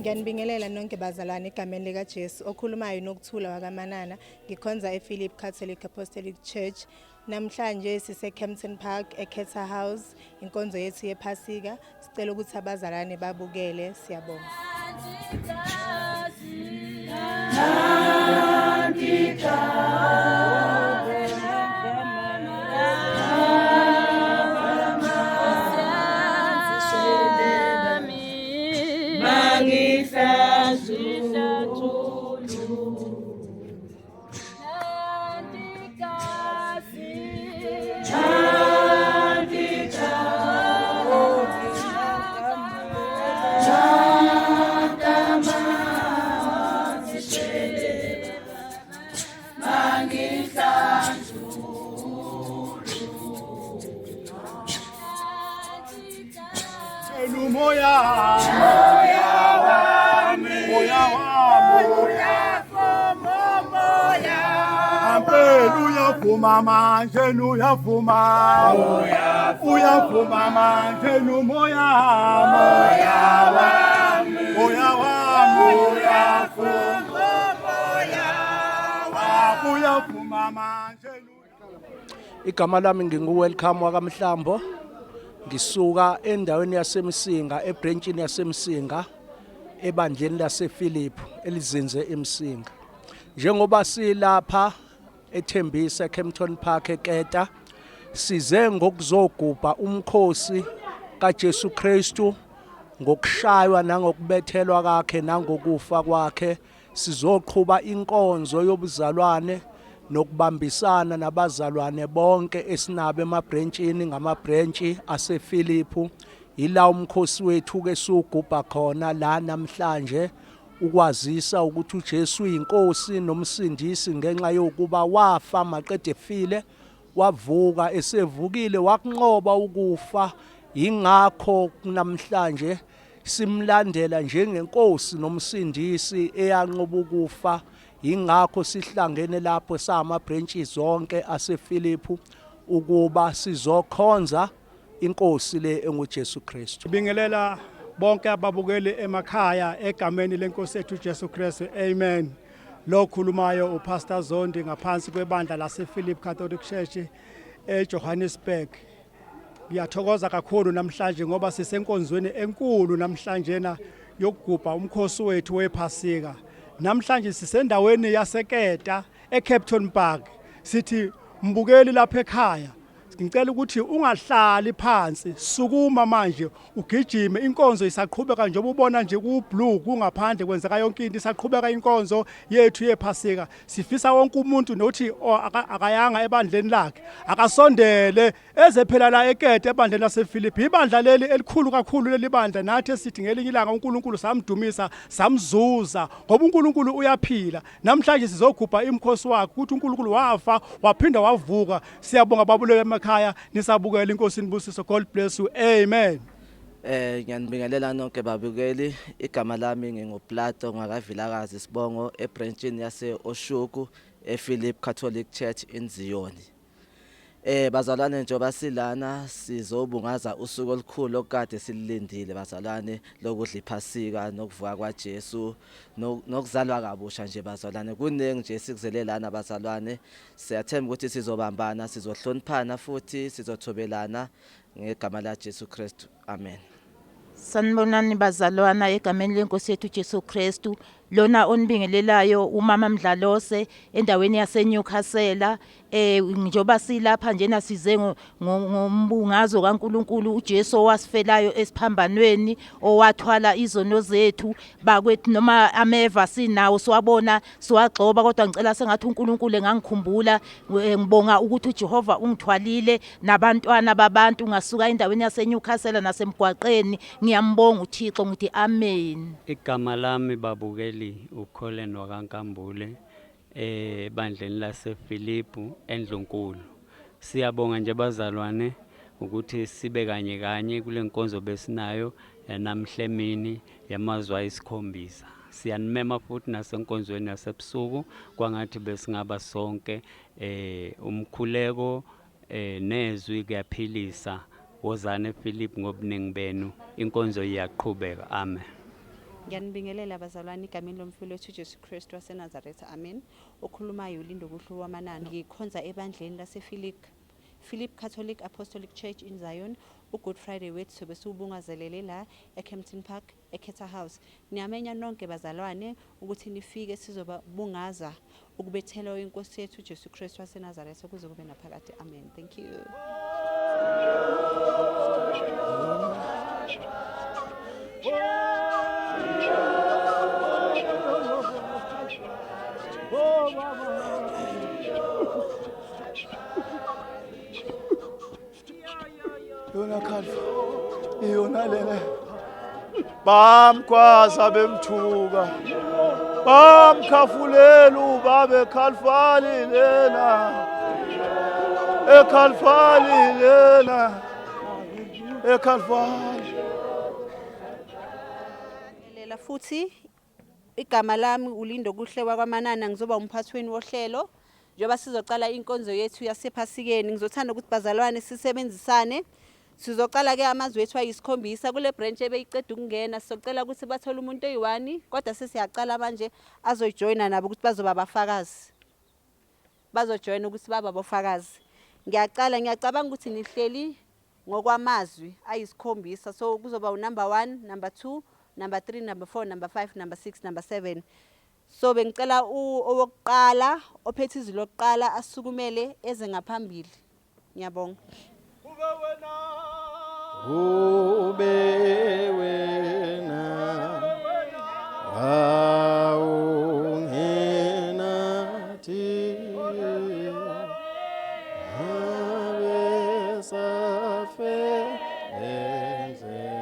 Ngiyanibingelela nonke bazalwane egameni lika Jesu. Okhulumayo nokuthula wakaManana. Ngikhonza ePhilip Catholic Apostolic Church. Namhlanje sise Kempton Park eKhetha House. Inkonzo yethu yephasika. Sicela ukuthi abazalwane babukele. Siyabonga. Mama, jenu ya fuma, uyafuma manje numoya, moya wami, uyafuma manje. Igama lami ngingu-Welcome wakamhlambo. Ngisuka endaweni yaseMsinga, ebranchini yaseMsinga, ebandleni lasePhilip elizinze eMsinga. Njengoba silapha eThembisa Kempton Park eKeta, size ngokuzogubha umkhosi kaJesu Kristu, ngokushaywa nangokubethelwa kwakhe nangokufa kwakhe. Sizoqhuba inkonzo yobuzalwane nokubambisana nabazalwane bonke esinabo emabranchini ngamabranchi asePhilip. Ila umkhosi wethu ke sugubha khona la namhlanje, ukwazisa ukuthi uJesu uyinkosi nomsindisi ngenxa yokuba wafa maqede efile, wavuka, esevukile wakunqoba ukufa. Ingakho namhlanje simlandela njengenkosi nomsindisi eyanqoba ukufa. Ingakho sihlangene lapho samabranches zonke asePhilip ukuba sizokhonza inkosi le enguJesu Kristu. Bingelela bonke ababukeli emakhaya egameni lenkosi ethu Jesu Kristu. Amen. Lo khulumayo uPastor Zondi ngaphansi kwebandla lasePhilip Catholic Church eJohannesburg. Ngiyathokoza kakhulu namhlanje ngoba sisenkonzweni enkulu namhlanje yokugubha umkhosi wethu wephasika. Namhlanje sisendaweni yaseKeta eKempton Park. Sithi mbukeli lapha ekhaya, ngicela ukuthi ungahlali phansi, sukuma manje ugijime. Inkonzo isaqhubeka njengoba ubona nje ku-blue kungaphandle kwenzeka yonke into, isaqhubeka inkonzo yethu yephasika. Sifisa wonke umuntu nothi akayanga ebandleni lakhe akasondele eze phela la eKeta ebandleni lasePhilip. Ibandla leli elikhulu kakhulu leli bandla, nathi esithi ngelinye ilanga uNkulunkulu samdumisa samzuza ngoba uNkulunkulu uyaphila. Namhlanje sizogubha imkhosi wakhe ukuthi uNkulunkulu wafa waphinda wavuka. Siyabonga babulele emakhaya nisabukela inkosi nibusiso. God bless you. Amen. Ngiyanibingelela nonke babukeli. Igama lami nginguPlato ngakavilakazi Sibongo ebranchini yase-Oshuku ePhilip Catholic Church eNziyoni. Bazalwane njengoba silana sizobungaza usuku olukhulu okade silindile bazalwane lokudla iphasika nokuvuka kwaJesu nokuzalwa kabusha nje bazalwane. Kuningi nje sikuzele lana bazalwane. Siyathemba ukuthi sizobambana, sizohloniphana futhi sizothobelana ngegama la Jesu Kristu. Amen. Sanibonani bazalwana egameni lenkosi yethu Jesu Kristu. Lona onibingelelayo umama Mdlalose endaweni yaseNewcastle. Njoba silapha njena size ngombungazo kaNkuluNkulu uJesu wasifelayo esiphambanweni, owathwala izono zethu bakwethu noma ameva sinawo siwabona siwagcoba, kodwa ngicela sengathi uNkulunkulu engangikhumbula. Ngibonga ukuthi uJehova ungithwalile nabantwana babantu ngasuka endaweni yaseNewcastle nasemgwaqeni. Ngiyambonga uThixo ngithi amen. Igama lami babukeli uKholen wakaNkambule ebandleni lasePhilip eNdlunkulu. Siyabonga nje bazalwane ukuthi sibe kanye kanye kule nkonzo besinayo namhlemini yamazwi ayisikhombisa. Siyanimema futhi nasenkonzweni yasebusuku kwangathi besingaba sonke umkhuleko nezwi kuyaphilisa. Wozane Philip ngobuningi benu, inkonzo iyaqhubeka. Amen. Ngiyanibingelela abazalwane egameni lomfula wethu Jesu Kristu waseNazaretha. Amen. Okhulumayo uLindo Kuhlu waManana. Ngikhonza ebandleni Philip Catholic Apostolic Church in Zion. Good Friday wethu sobe siwubungazelele la eKempton Park eKhetha House. Niyamenya nonke bazalwane ukuthi nifike sizobungaza ukubethela inkosi yethu Jesu Kristu waseNazaretha kuze kube naphakade. Amen. Thank you. Yona khalfa iyona lena bamkwaza bemthuka bamkhafulela ubabe khalfali lena ekhalfali lena ekhalfali. Lela futhi igama lami uLindo Kuhle waKwaManana, ngizoba umphathweni wohlelo njengoba sizocala inkonzo yethu yasephasikeni. Ngizothanda ukuthi bazalwane sisebenzisane. Sizocala ke amazwi ethu ayisikhombisa kule branch ebeyiceda ukungena. Sizocela ukuthi bathole umuntu oyi1 kodwa sesiyaqala manje azojoina nabo ukuthi bazoba abafakazi. Bazojoin ukuthi baba abafakazi. Ngiyacabanga ukuthi nihleli ngokwamazwi ayisikhombisa. So kuzoba number 1, number 2, number 3, number 4, number 5, number 6, number 7. So bengicela owokuqala ophethe izwi lokuqala asukumele eze ngaphambili. Ngiyabonga. Ube wena awungenathi abesafe enzele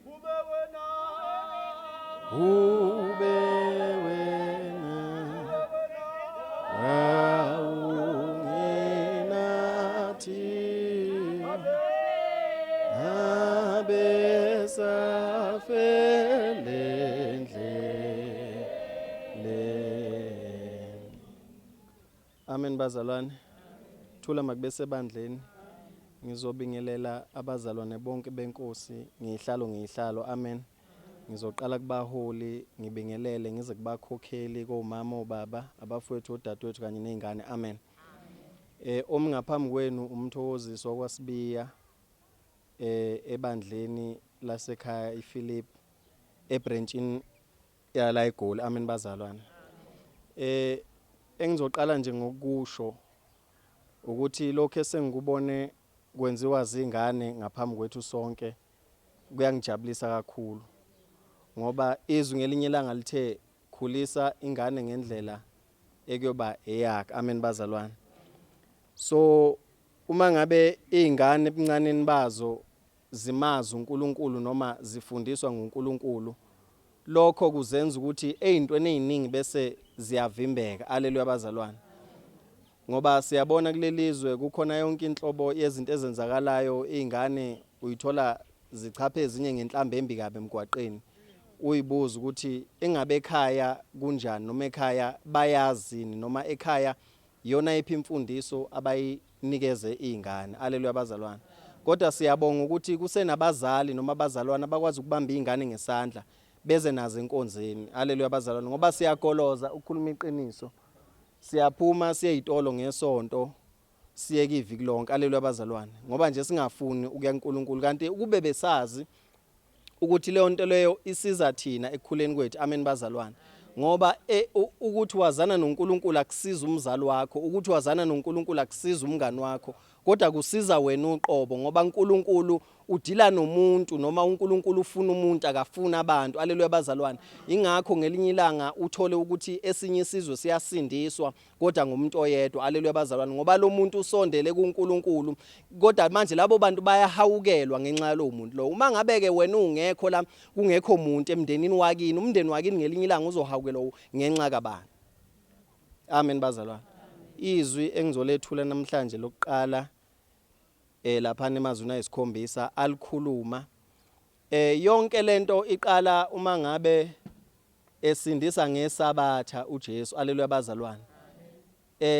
ube wena Amen bazalwane. Thula makube sebandleni. Ngizobingelela abazalwane bonke benkosi ngihlalo. Amen. Ngizoqala kubaholi ngibingelele ngize kubakhokheli komama obaba abafowethu odadewethu kanye nezingane. Amen. Omngaphambi kwenu umthokozisi wakwasibiya ebandleni lasekhaya iPhilip ebranchini yala eGoli. Amen bazalwane. Engizoqala nje ngokusho ukuthi lokho esengikubone kwenziwa zingane ngaphambi kwethu sonke kuyangijabulisa kakhulu ngoba izwi ngelinye ilanga lithe khulisa ingane ngendlela ekuyoba eyakhe. Amen bazalwane. So uma ngabe izingane ebuncaneni bazo zimazi uNkulunkulu noma zifundiswa nguNkulunkulu, lokho kuzenza ukuthi ezintweni eziningi bese ziyavimbeka. Haleluya bazalwane. Ngoba siyabona kulelizwe kukhona yonke inhlobo yezinto ezenzakalayo. Izingane uyithola zichaphe ezinye ngenhlamba embi kabe emgwaqeni. Uyibuza ukuthi engabe ekhaya kunjani noma ekhaya bayazini noma ekhaya yona iphi imfundiso abayinikeze izingane. Haleluya bazalwane. Kodwa siyabonga ukuthi kusenabazali noma abazalwane abakwazi ukubamba izingane ngesandla beze nazo enkonzeni. Haleluya bazalwane. Ngoba siyagoloza ukukhuluma iqiniso. Siyaphuma siye ezitolo ngesonto siye kiviki lonke. Haleluya bazalwane. Ngoba nje singafuni ukuya kuNkulunkulu kanti ukube besazi ukuthi leyo nto leyo isiza thina ekukhuleni kwethu. Amen bazalwane. Ngoba ukuthi wazana noNkulunkulu akusiza umzali wakho, ukuthi wazana noNkulunkulu akusiza umngani wakho, kodwa kusiza wena uqobo ngoba uNkulunkulu udila nomuntu noma uNkulunkulu ufuna umuntu akafuna abantu. Haleluya bazalwane. Ingakho ngelinye ilanga uthole ukuthi esinye isizwe siyasindiswa kodwa ngumuntu oyedwa. Haleluya bazalwane. Ngoba lo muntu usondele kuNkulunkulu kodwa manje labo bantu bayahawukelwa ngenxa yalo muntu lo. Uma ngabe ke wena ungekho la kungekho umuntu emndenini wakini, umndeni wakini ngelinye ilanga uzohawukelwa ngenxa kabani. Amen bazalwane. Izwi engizolethula namhlanje lokuqala lapha emazwini ayisikhombisa alikhuluma yonke lento iqala uma ngabe esindisa ngesabatha uJesu. Haleluya bazalwane.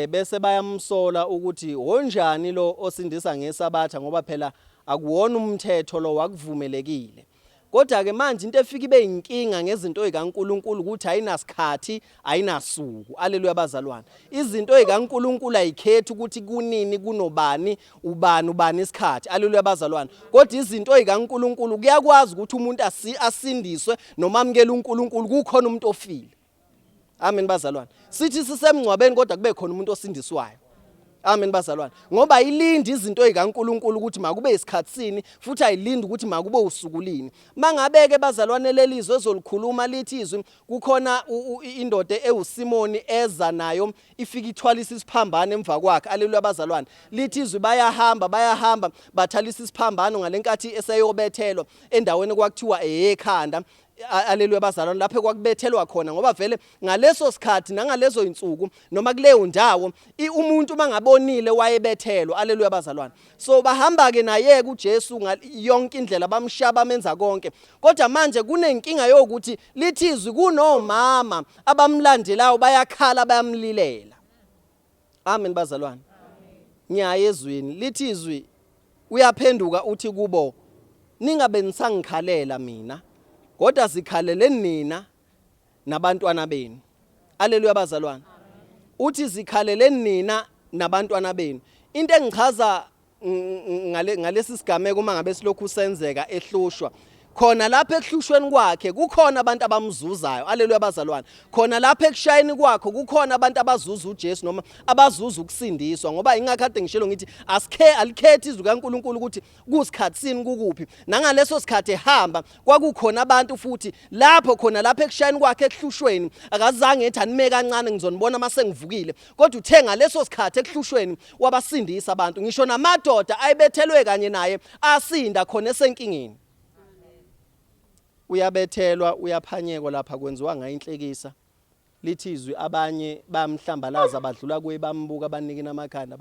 bese bayamsola ukuthi honjani lo osindisa ngesabatha ngoba phela akuwona umthetho lo wakuvumelekile. Kodwa ke manje into efika ibe inkinga ngezinto ezikaNkuluNkulu ukuthi ayinasikhathi ayinasuku. Haleluya bazalwane. Izinto ezikaNkuluNkulu ayikhethi ukuthi kunini kunobani ubani isikhathi. Haleluya bazalwane. Kodwa izinto ezikaNkuluNkulu kuyakwazi ukuthi umuntu asindiswe noma amkele uNkuluNkulu kukhona umuntu ofile. Amen bazalwane. Sithi sisemngcwabeni kodwa kube khona umuntu osindiswayo. Amen bazalwane. Ngoba ayilindi izinto ezikaNkuluNkulu ukuthi makube isikhatsini futhi ayilindi ukuthi makube usukulini. Mangabeke bazalwane lelizwe ezolikhuluma lithi izwi kukhona indoda ewuSimoni eza nayo ifika ithwalisa isiphambano emva kwakhe. Haleluya bazalwane. Lithi izwi bayahamba bathalisa isiphambano ngalenkathi eseyobethelwa endaweni kwakuthiwa eyekhanda. Haleluya bazalwane. Lapho kwakubethelwa khona ngoba vele ngaleso sikhathi nangalezo insuku noma kuleyo ndawo umuntu mangabonile wayebethelwa. Haleluya bazalwane. So bahamba ke naye kuJesu yonke indlela bamshaba menza konke. Kodwa manje kunenkinga yokuthi lithi izwi kunomama abamlandelayo bayakhala bayamlilela. Amen bazalwane. Ngiyaye ezwini lithi izwi uyaphenduka uthi kubo ningabe nisangikhalela mina kodwa zikhaleleni nina nabantwana benu. Haleluya bazalwane. Uthi zikhaleleni nina nabantwana benu. Into engichaza ngalesi sigameko uma ngabe silokhu senzeka ehlushwa khona lapha ehlushweni kwakhe kukhona abantu abamzuzayo. Haleluya bazalwane. Khona lapha ekushayini kwakho kukhona abantu abazuza uJesu noma abazuza ukusindiswa ngoba ingakade ngishilo ngithi alikhethi izwi kaNkuluNkulu ukuthi kusikhatsini kukuphi. Nangaleso sikhathi ehamba kwakukhona abantu futhi lapho khona lapha ekushayini kwakhe ehlushweni akazange ethi anime kancane ngizonibona mase ngivukile. Kodwa uthe ngaleso sikhathi ehlushweni wabasindisa abantu. Ngisho namadoda ayebethelwe kanye naye asinda khona esenkingeni. Uyabethelwa uyaphanyekwa lapha kwenziwa ngayinhlekisa. Lithi izwi abanye bamhlambalaza badlula kuye bambuka abanike namakhanda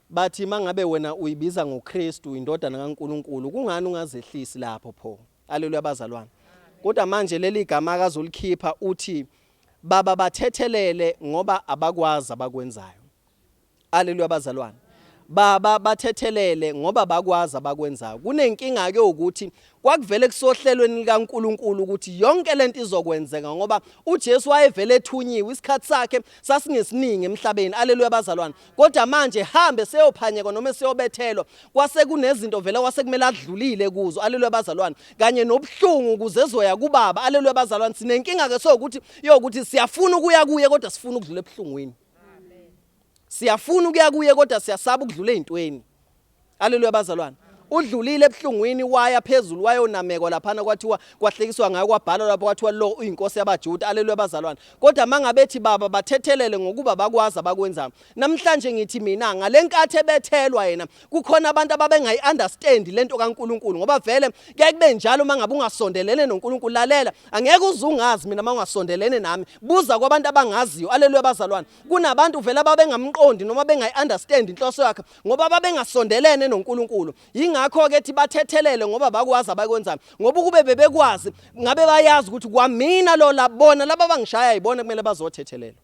bathi mangabe wena uyibiza ngoKristu indodana kaNkuluNkulu kungani ungazehlisi lapho pho. Haleluya bazalwane. Kodwa manje leli gama akazolikhipha uthi baba bathethelele ngoba abakwazi abakwenzayo. Haleluya bazalwane. Baba bathethelele ngoba bakwazi abakwenzayo. Kunenkinga ke ukuthi kwakuvele kusohlelweni likaNkuluNkulu ukuthi yonke lento izokwenzeka ngoba uJesu wayevele ethunyiwe isikhathi sakhe sasingesiningi emhlabeni. Haleluya bazalwane. Kodwa manje hambe seyophanyekwa noma seyobethelwa kwase kunezinto vele wasekumele adlulile kuzo. Haleluya bazalwane. Kanye nobuhlungu ukuze ezoya kubaba. Haleluya bazalwane. Sinenkinga ke sokuthi siyafuna ukuya kuye kodwa sifuna ukudlula ebuhlungwini. Siyafuna ukuya kuye kodwa siyasaba ukudlula ezintweni. Haleluya bazalwane. Udlulile ebuhlungwini waya phezulu wayonamekwa laphana kwathiwa kwahlekiswa ngayo kwabhalwa lapho kwathiwa lo uyinkosi yabaJuda. Haleluya bazalwane. Kodwa mangabethi baba bathethelele ngokuba bakwazi abakwenzayo. Namhlanje ngithi mina ngalenkathi ebethelwa yena kukhona abantu ababengayi understand lento kaNkuluNkulu ngoba vele kuyaye kube njalo mangabe ungasondelene noNkuluNkulu. Lalela angeke uzungazi mina mangasondelene nami buza kwabantu abangaziyo. Haleluya bazalwane. Kunabantu vele ababengamqondi noma bengayi understand inhloso yakhe ngoba babengasondelene noNkuluNkulu. Ngakho ke ethi bathethelele ngoba bakwazi abakwenzayo ngoba kube bebekwazi ngabe bayazi ukuthi kwamina lo labona laba bangishaya yibona kumele bazothethelela.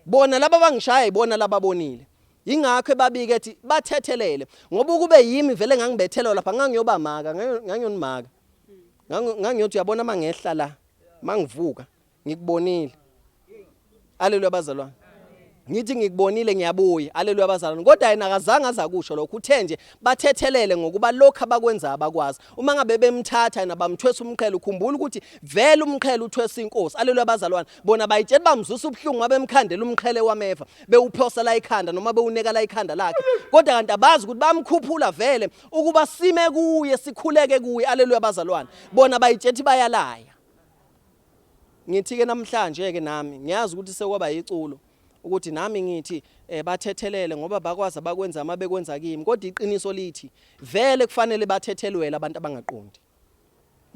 Bona laba bangishaya yibona lababonile. Ingakho ebabike ethi bathethelele ngoba kube yimi vele ngangibethelwa lapha ngangiyoba maka ngangiyonimaka. Ngangiyothi uyabona mangehla la mangivuka ngikubonile. Haleluya bazalwane. Ngithi ngikubonile ngiyabuya. Haleluya bazalwane. Kodwa yena akazange azakusho lokho. Uthe nje bathethelele ngokuba lokho abakwenza abakwazi. Uma ngabe bemthatha yena bamthwesa umqhele ukhumbula ukuthi vele umqhele uthwesa inkosi. Haleluya bazalwane. Bona bayitshela bamzusa ubuhlungu abemkhandela umqhele wameva bewuphosa la ikhanda noma bewuneka la ikhanda lakhe. Kodwa kanti abazi ukuthi bamkhuphula vele ukuba sime kuye sikhuleke kuye. Haleluya bazalwane. Bona bayitshela bayalaya. Ngithi ke namhlanje ke nami ngiyazi ukuthi sekwaba yiculo ukuthi nami ngithi bathethelele ngoba bakwazi abakwenza mabekwenza kimi kodwa iqiniso lithi vele kufanele bathethelwele abantu abangaqondi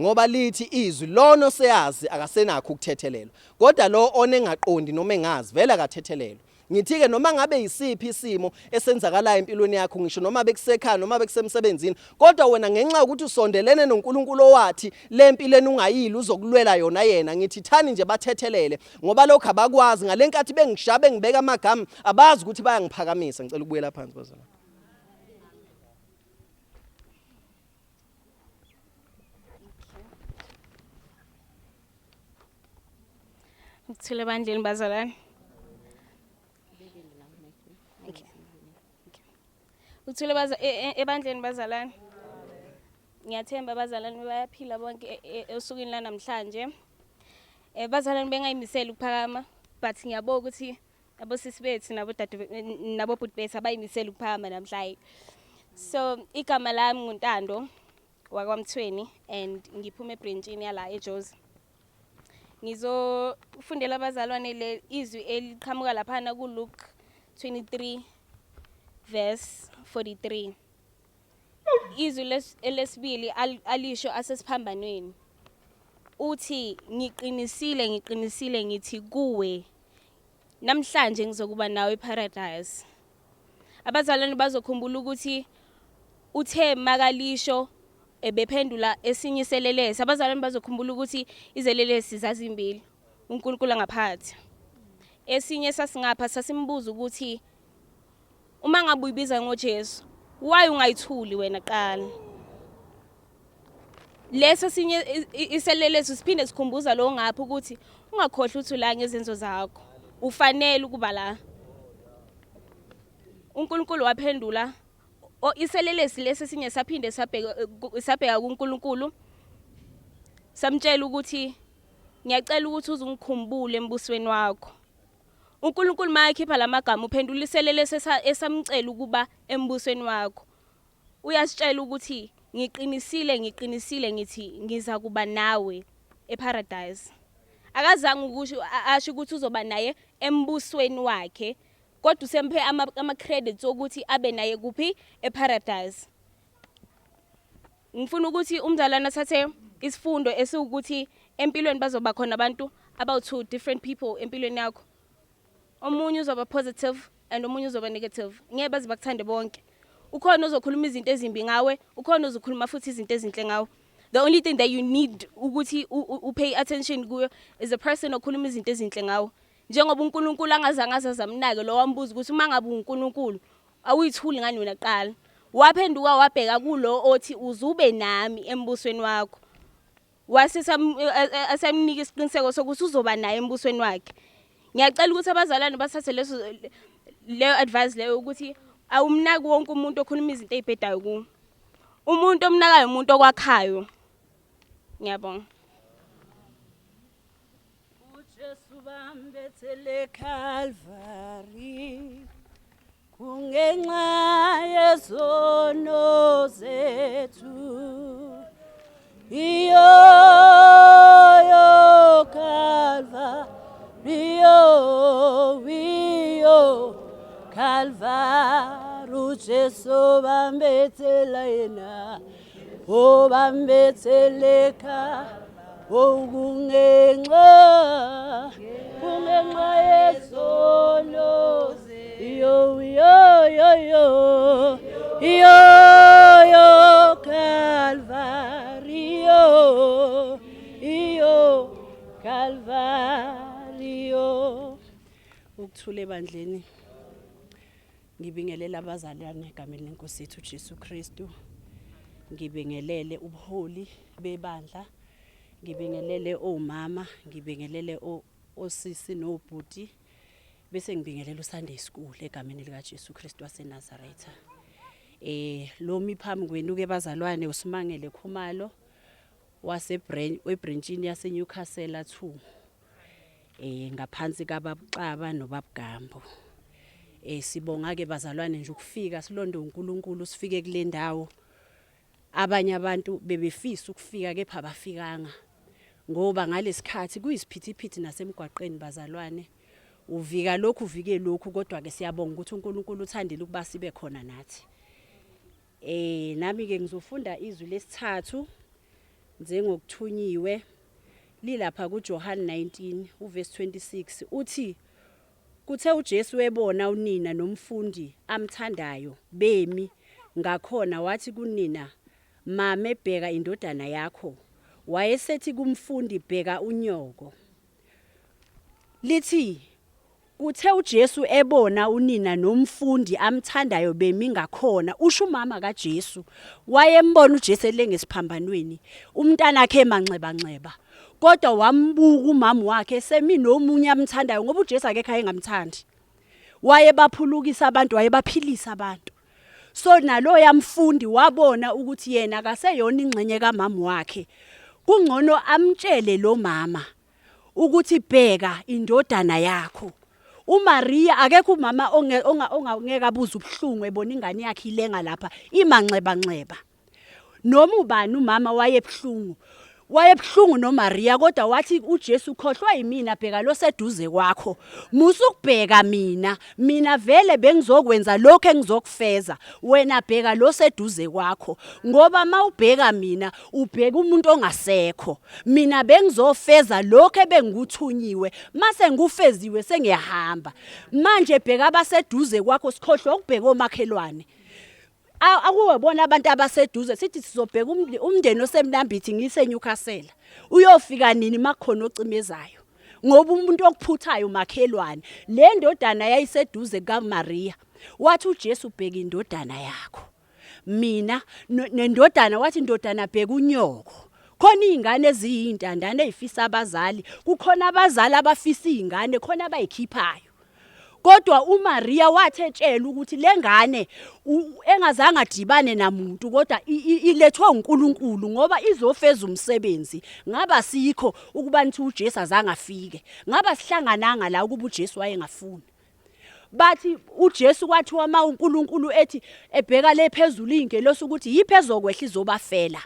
ngoba lithi izwi lona seyazi akasenakho ukuthethelelwa kodwa lo onengaqondi noma engazi vele akathethelelwe Ngithi ke noma ngabe yisiphi isimo esenzakalayo empilweni yakho ngisho noma bekusekhaya noma bekusemsebenzini kodwa wena ngenxa ukuthi usondelene noNkulunkulu owathi lempilweni ungayili uzokulwela yona yena ngithi thani nje bathethelele ngoba lokho abakwazi ngalenkathi bengishaya bengibeka amagama abazi ukuthi bayangiphakamisa ngicela ukubuyela phansi bazalwane. Ukuthula ebandleni bazalwane. Ukuthula ebandleni bazalwane. Ngiyathemba bazalwane bayaphila bonke esukwini la namhlanje. Bazalwane bengayimisela ukuphakama but ngiyabonga ukuthi abosisi bethu nabobhuti bethu abayimisela ukuphakama namhlanje. So igama lami nguNtando wakwaMthweni and ngiphuma eBrentshini yala eJozi. Ngizofundela abazalwane le izwi eliqhamuka laphana kuLuke 23 verse 43. Izwi lesibili alisho asesiphambanweni. Uthi ngiqinisile ngithi kuwe namhlanje ngizokuba nawe eparadise. Abazalwane bazokhumbula ukuthi uthe makalisho ebephendula esinye iselelesi. Abazalwane bazokhumbula ukuthi izelelesi zazimbili uNkulunkulu ngaphathi. Esinye sasingapha sasimbuza ukuthi uma ngabe uyibiza ngoJesu why ungayithuli wena qala. Leso sinye iselelesi siphinde sikhumbuza lo ngapha ukuthi ungakhohlwa uthula ngezenzo zakho ufanele ukuba la. uNkulunkulu waphendula iselelesi lesi sinye saphinde sabheka kuNkulunkulu samtshela ukuthi ngiyacela ukuthi uzungikhumbule embusweni wakho. uNkulunkulu mayakhipha lamagama uphendula iselelesi esamcela ukuba embusweni wakho. Uyasitshela ukuthi ngiqinisile ngithi ngiza kuba nawe eparadise. Akazange ukusho asho ukuthi uzoba naye embusweni wakhe kodwa usempe ama credits ukuthi abe naye kuphi eparadise. Ngifuna ukuthi umzalwane athathe isifundo esikuthi empilweni bazoba khona abantu about two different people empilweni yakho. Omunye uzoba positive and omunye uzoba negative. Ngeke baze bakuthande bonke. Ukhona ozokhuluma izinto ezimbi ngawe, ukhona ozokhuluma futhi izinto ezinhle ngawe. The only thing that you need ukuthi pay attention kuyo is a person okhuluma izinto ezinhle ngawe. Njengoba uNkulunkulu angazange azamnake lo wambuza ukuthi uma ngabe uNkulunkulu awuyithuli ngani wena qala. Waphenduka wabheka kulo othi uzube nami embusweni wakho. Wase asamnika isiqiniseko sokuthi uzoba naye embusweni wakhe. Ngiyacela ukuthi abazalwane bathathe leyo advice leyo ukuthi awumnaki wonke umuntu okhuluma izinto ezibhedayo ku. Umuntu omnakayo umuntu okwakhayo. Ngiyabonga. uJesu bambethele Calvary kungenxa yezono zethu. Iyo Calvary uJesu bambethela yena bambetheleka kungenxa yezono yo Calvary Calvary. Ukuthula ebandleni ngibingelela abazalwane egameni leNkosi yethu Jesu Kristu. Ngibingelele ubuholi bebandla, ngibingelele omama, ngibingelele osisi nobhuti, bese ngibingelela uSunday School egameni lika Jesu Kristu waseNazaretha. Lo miphambi kwenu ke bazalwane uSimangele Khumalo weBrentshini yase Newcastle 2. Ngaphansi kaBabxaba noBabgambo. Sibonga ke bazalwane nje ukufika silonde uNkulunkulu sifike kule ndawo. Abanye abantu bebefisa ukufika kepha bafikanga ngoba ngalesikhathi kuyisiphithiphithi nasemgwaqeni bazalwane. Uvika lokhu uvike lokhu kodwa ke siyabonga ukuthi uNkulunkulu uthandile ukuba sibe khona nathi. Nami ke ngizofunda izwi lesithathu njengokuthunyiwe lilapha kuJohn 19 uverse 26 uthi Kuthe uJesu ebona unina nomfundi amthandayo bemi ngakhona wathi kunina, "Mama, bheka indodana yakho." Wayesethi kumfundi, "Bheka unyoko." Lithi kuthe uJesu ebona unina nomfundi amthandayo bemi ngakhona, usho umama kaJesu wayembona uJesu elengesiphambanweni, umntana wakhe emanxeba-nxeba. Kodwa wambuka umama wakhe semi nomunye amthandayo ngoba uJesu akekho ayengamthandi. Wayebaphulukisa abantu, wayebaphilisa abantu. So nalo yamfundi wabona ukuthi yena akaseyona ingxenye kamama wakhe. Kungcono amtshele lo mama ukuthi bheka indodana yakho. uMaria akekho umama ongeke abuza ubuhlungu ebona ingane yakhe ilenga lapha imanxeba-nxeba. Noma ubani umama wayebuhlungu noMaria, kodwa wathi uJesu, "Khohlwa yimina, bheka lo seduze kwakho. Musukubheka mina vele bengizokwenza lokho engizokufeza. Wena bheka lo seduze kwakho, ngoba mawubheka mina ubheka umuntu ongasekho. Mina bengizofeza lokho ebengikuthunyiwe, mase ngufeziwe sengiyahamba. Manje bheka abaseduze kwakho, sikhohlwe ukubheka omakhelwane." Akuwebona abantu abaseduze sithi sizobheka umndeni osemnambithi ngiseNewcastle. Uyofika nini makhona ocimezayo? Ngoba umuntu okuphuthayo umakhelwane. Le ndodana yayiseduze kaMaria. Wathi uJesu, "Bheka indodana yakho." Mina nendodana wathi, "Indodana bheka unyoko." Khona izingane eziyintandane ezifisa abazali, kukhona abazali abafisa izingane, khona abayikhiphayo. Kodwa uMaria wathi etshela ukuthi lengane engazange adibane namuntu kodwa ilethwe uNkulunkulu ngoba izofeza umsebenzi. Ngaba sikho ukuba nithi uJesu azange afike. Ngaba sihlangananga la ukuba uJesu wayengafuni. Bathi uJesu kwathiwa uma uNkulunkulu ethi ebheka le phezulu ingelosi ukuthi yiphi ezokwehla izobafela.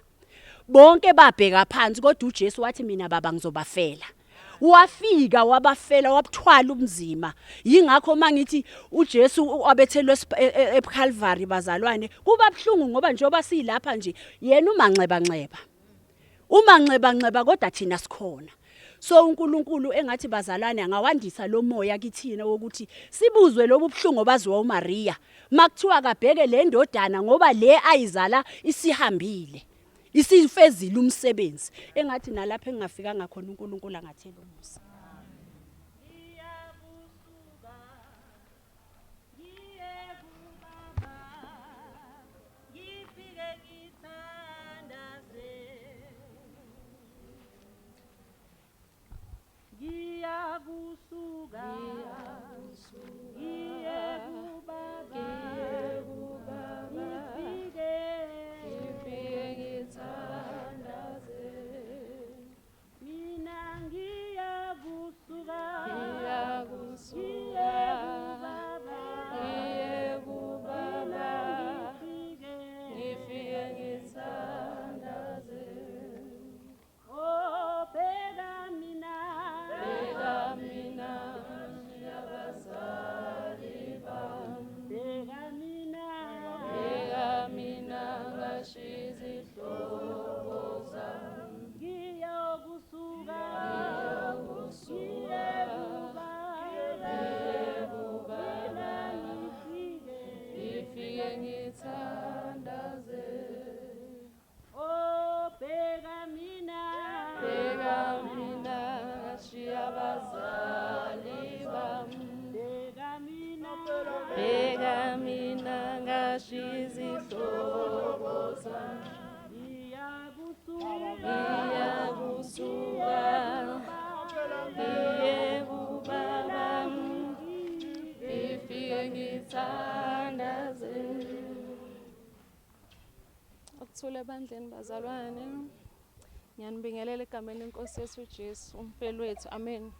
Bonke babheka phansi kodwa uJesu wathi, "Mina baba ngizobafela." Wafika wabafela wabuthwala umzima. Yingakho mangithi uJesu wabethelwe eCalvary bazalwane, kuba buhlungu ngoba njengoba silapha nje yena umanxeba-nxeba kodwa thina sikhona. So uNkulunkulu engathi bazalwane angawandisa lo moya kithina wokuthi sibuzwe lobu buhlungu baziwa uMaria. Makuthiwa kabheke le ndodana ngoba le ayizala isihambile. Isifezile umsebenzi. Engathi nalapha engafika ngakhona uNkulunkulu angathela umusa. Ukuthula ebandleni bazalwane, ngiyanibingelela egameni leNkosi yethu uJesu umfeli wethu, amen.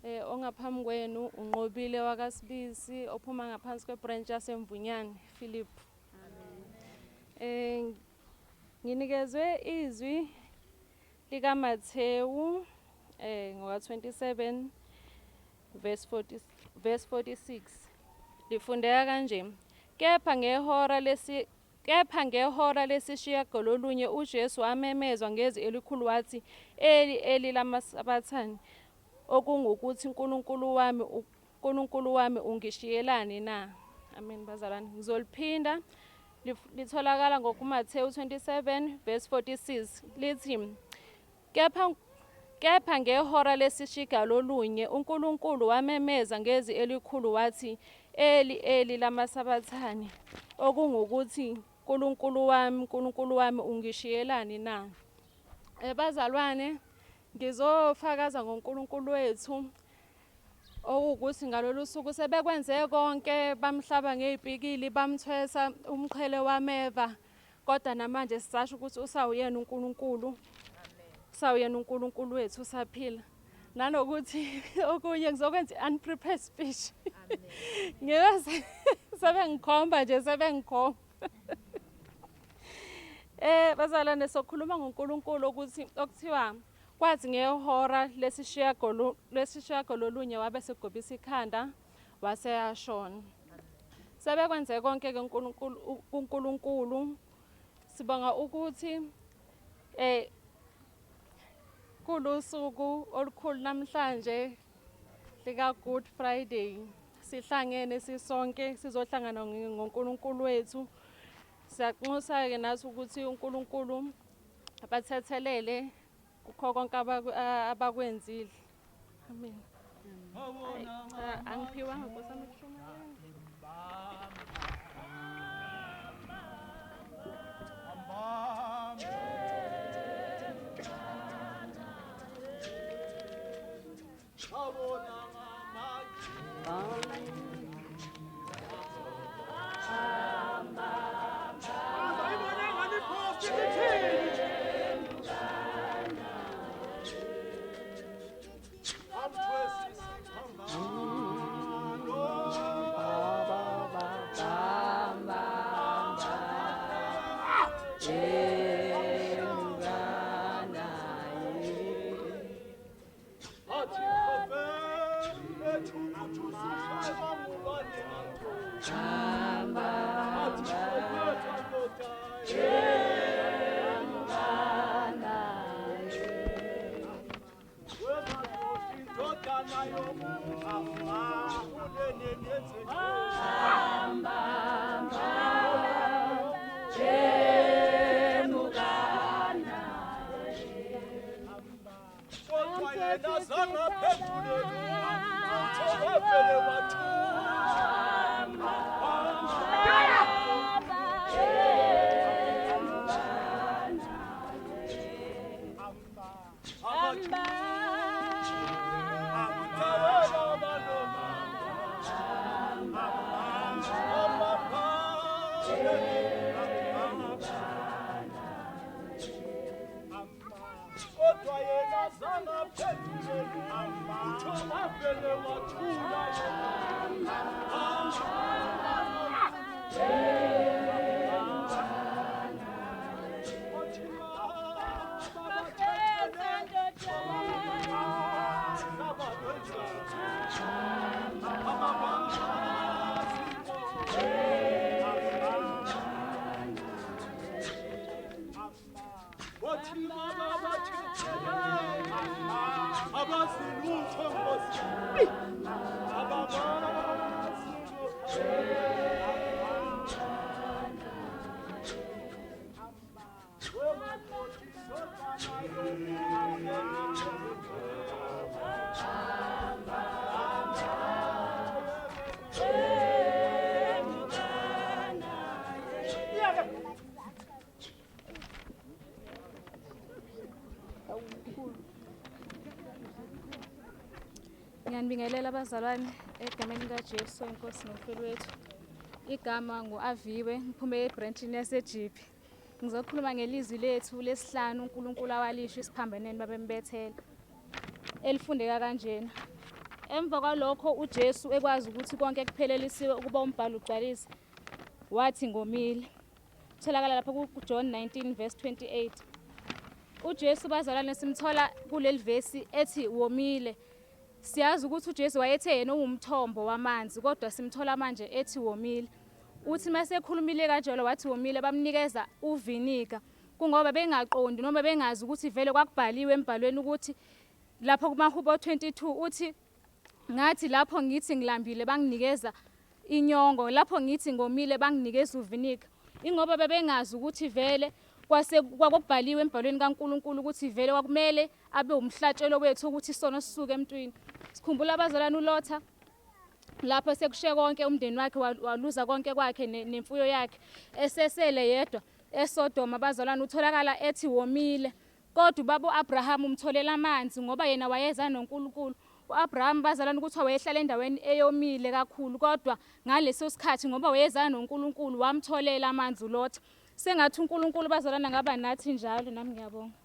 Ongaphambi kwenu unqobile wakasibisi ophuma ngaphansi kwebranch yaseMvunyane Philip. Nginikezwe izwi lika Mathewu ngowa 27 verse 46. Lifundeka kanje: Kepha ngehora lesishiyagalolunye uJesu amemezwa ngezwi elikhulu wathi, Eli, Eli lama sabachthani, okungukuthi, uNkulunkulu wami, uNkulunkulu wami ungishiyelani na? Amen bazalwane. Ngizoliphinda litholakala ngokuMathewu 27 verse 46 lithi kepha ngehora lesishigalolunye uNkulunkulu wamemeza ngezwi elikhulu wathi Eli Eli lama sabathane okungukuthi Nkulunkulu wami ungishiyelani na? Bazalwane ngizofakaza ngoNkulunkulu wethu okuthi ngalolu suku sebekwenze konke bamhlaba ngezipikili bamthwesa umqhele wameva kodwa namanje sisasho ukuthi usawuyena uNkulunkulu usawuyena uNkulunkulu wethu usaphila nanokuthi okunye ngizokwenza unprepared speech ngiyazi sebengikhomba nje sebengikhomba bazalwane sokhuluma ngoNkulunkulu ukuthi okuthiwa kwathi ngehora lesishiyagalolunye wabe segobisa ikhanda waseyashona. Sebekwenze konke ke uNkulunkulu sibonga ukuthi kulusuku olukhulu namhlanje lika Good Friday sihlangene sisonke sizohlangana ngoNkulunkulu wethu. Siyanxusa ke nathi ukuthi uNkulunkulu abathethelele kukho konke abakwenzile. Amen. Angiphiwa ngosami kushumayela. Ngiyanibingelela abazalwane egameni likaJesu inkosi nomfeli wethu. Igama nguAviwe ngiphume ebranchini yaseJipi. Ngizokhuluma ngelizwi lethu lesihlanu uNkulunkulu awalisho isiphambaneni babembethela. Elifundeka kanjena. Emva kwalokho uJesu ekwazi ukuthi konke kuphelelisiwe ukuba umbhalo ugcwalise. Wathi ngomile. Tholakala lapha kuJohn 19 verse 28. uJesu bazalwane simthola kuleli verse ethi womile. Siyazi ukuthi uJesu wayethe yena ungumthombo wamanzi kodwa simthola manje ethi womile. Uthi mase ekhulumile kanjalo wathi womile bamnikeza uvinika kungoba bengaqondi noma bengazi ukuthi vele kwakubhaliwe embhalweni ukuthi lapha kumaHubo 22 uthi ngathi lapho ngithi ngilambile banginikeza inyongo, lapho ngithi ngomile banginikeza uvinika. Ingoba bebengazi ukuthi vele kwakubhaliwe embhalweni kaNkulunkulu ukuthi vele kwakumele abe umhlatshelo wethu ukuthi sona sisuke emntwini. Sikhumbula abazalwane uLotha lapho sekushe konke umndeni wakhe waluza konke kwakhe nemfuyo yakhe esesele yedwa eSodoma. Abazalwane utholakala ethi womile, kodwa ubaba Abraham umtholela amanzi ngoba yena wayeza noNkulunkulu. uAbraham bazalwane ukuthi wayehlala endaweni eyomile kakhulu, kodwa ngaleso sikhathi ngoba wayeza noNkulunkulu wamtholela amanzi uLotha. Sengathi uNkulunkulu bazalwane ngaba nathi njalo, nami ngiyabonga.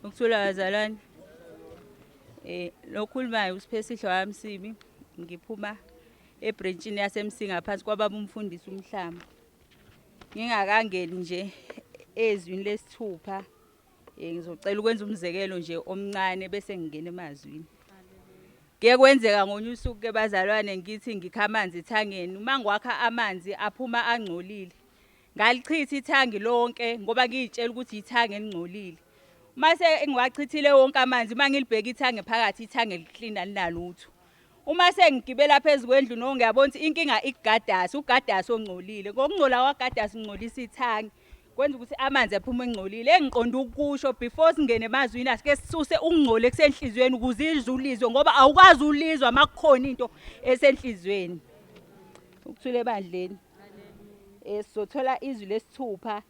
Ukuthula bazalwane, lokhulumayo uSiphesidlo wamsibi, ngiphuma eBranchini yaseMsinga phansi kwababa umfundisi uMhlamba. Ngingakangeni nje ezwini lesithupha, ngizocela ukwenza umzekelo nje omncane bese ngingena emazwini. Ke kwenzeka ngonye usuku ke bazalwane ngithi ngikha amanzi ithangeni, uma ngiwakha amanzi aphuma angcolile. Ngalichitha ithangi lonke ngoba ngiyitshela ukuthi ithangi elingcolile. Mase ngiwachithile wonke amanzi, mangilibheka ithangi phakathi ithangi liklina linalutho. Uma sengigibela phezulu kwendlu no ngiyabona ukuthi inkinga ikugadasi, ugadasi ongcolile. Ngokungcola kwagadasi ngcolisa ithangi, kwenza ukuthi amanzi aphuma engcolile. Engiqonda ukusho before singene emazwini asike sisuse ukungcola kusenhlizweni ukuze izulizwe ngoba awukwazi ulizwa makukhona into esenhlizweni. Ukuthule ebandleni. Sizothola izwi lesithupha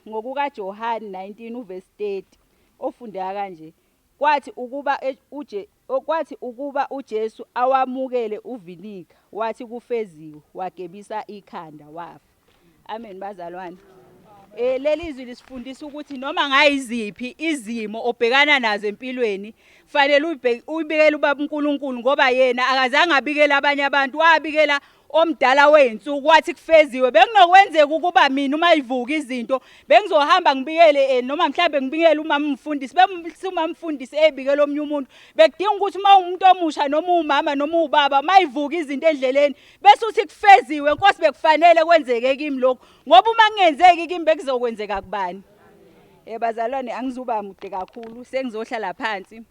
ngokuka John 19 uverse 30 ofundeka kanje. Kwathi ukuba uJesu awamukele uvinika, wathi kufeziwe, wagebisa ikhanda wafa. Amen bazalwane. Leli izwi lisifundisa ukuthi noma ngayiziphi izimo obhekana nazo empilweni, fanele uyibikele ubaba uNkulunkulu ngoba yena akazange abikele abanye abantu, wabikela omdala weinsuku wathi kufeziwe. Benginokwenzeka ukuba mina uma ivuka izinto bengizohamba ngibikele noma mhlambe ngibikele umama umfundisi, uma umfundisi ebikele omnye umuntu bekudinga ukuthi uma umuntu omusha noma umama noma ubaba mayivuka izinto endleleni bese uthi kufeziwe. Nkosi bekufanele kwenzeke kimi lokho ngoba uma ngenzeki kimi bekuzokwenzeka kubani? Bazalwane angizuba mude kakhulu, sengizohlala phansi.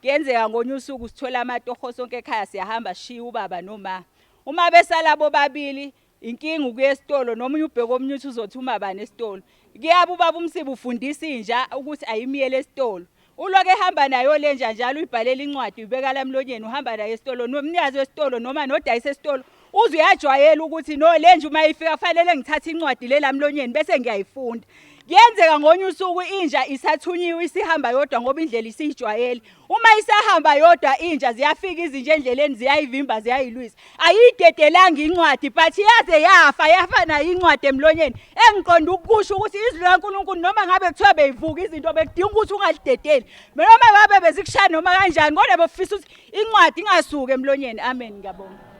Kuyenzeka ngonye usuku sithola amatoho sonke ekhaya siyahamba shiya ubaba noma. Uma besala bobabili inkinga ukuya esitolo noma uyubheka omnye uthi uzothi uma bani esitolo. Kuyaba ubaba umsibi ufundisa inja ukuthi ayimiyele esitolo. Uloke ehamba nayo lenja njalo uyibhalela incwadi uyibeka la emlonyeni uhamba nayo esitolo nomnikazi wesitolo noma nodayisa esitolo uze uyajwayela ukuthi no lenje uma ifika fanele ngithathe incwadi lela mlonyeni bese ngiyayifunda. Kuyenzeka ngonye usuku inja isathunyiwe isihamba yodwa ngoba indlela isijwayele. Uma isahamba yodwa inja ziyafika izinje endleleni ziyayivimba ziyayilwisa. Ayidedelanga incwadi but yaze yafa nayo incwadi emlonyeni. Engiqonda ukusho ukuthi izwi laNkulunkulu noma ngabe kuthiwa beyivuka izinto bekudinga ukuthi ungalidedeli. Noma ngabe bezikushaya noma kanjani kodwa befisa ukuthi incwadi ingasuke emlonyeni. Amen, ngiyabonga.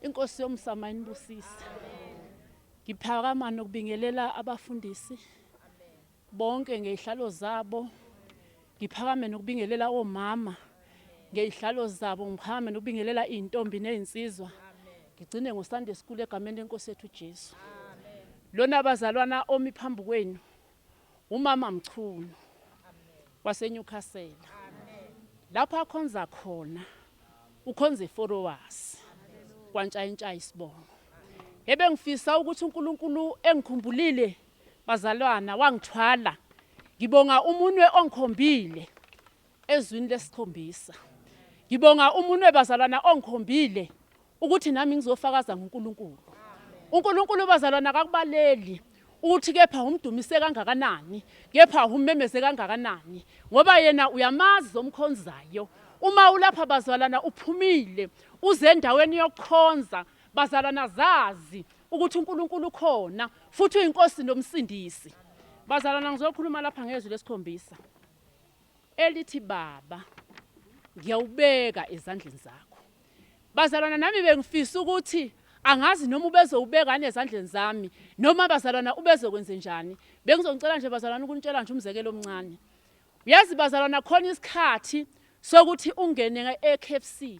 Inkosi yomsama inibusise. Ngiphakama nokubingelela abafundisi bonke ngezihlalo zabo. Ngiphakame nokubingelela omama ngezihlalo zabo. Ngiphakame nokubingelela izintombi nezinsizwa. Ngigcine ngoSunday school egameni lenkosi yethu Jesu. Lona abazalwana omi phambi kwenu umama Mchunu waseNewcastle. Lapha akhonza khona ukhonze followers. Kwantsha isibongo. Ebe ngifisa ukuthi uNkulunkulu engikhumbulile bazalwana wangithwala. Ngibonga umunwe ongikhombile ezwini lesikhombisa. Ngibonga umunwe bazalwana ongikhombile ukuthi nami ngizofakaza ngoNkulunkulu. uNkulunkulu bazalwana akakubaleli ukuthi kepha umdumise kangakanani, kepha ummemeze kangakanani ngoba yena uyamazi omkhonzayo. Uma ulapha bazalwana uphumile uze endaweni yokukhonza bazalwana zazi ukuthi uNkulunkulu ukhona futhi uyinkosi nomsindisi. Bazalwana ngizokhuluma lapha ngezwi lesikhombisa elithi baba ngiyawubeka ezandleni zakho. Bazalwana nami bengifisa ukuthi angazi noma ubezowubeka ezandleni zami noma bazalwana ubezokwenza njani. Bengizongicela nje bazalwana ukunitshela nje umzekelo omncane. Uyazi bazalwana khona isikhathi sokuthi ungene eKFC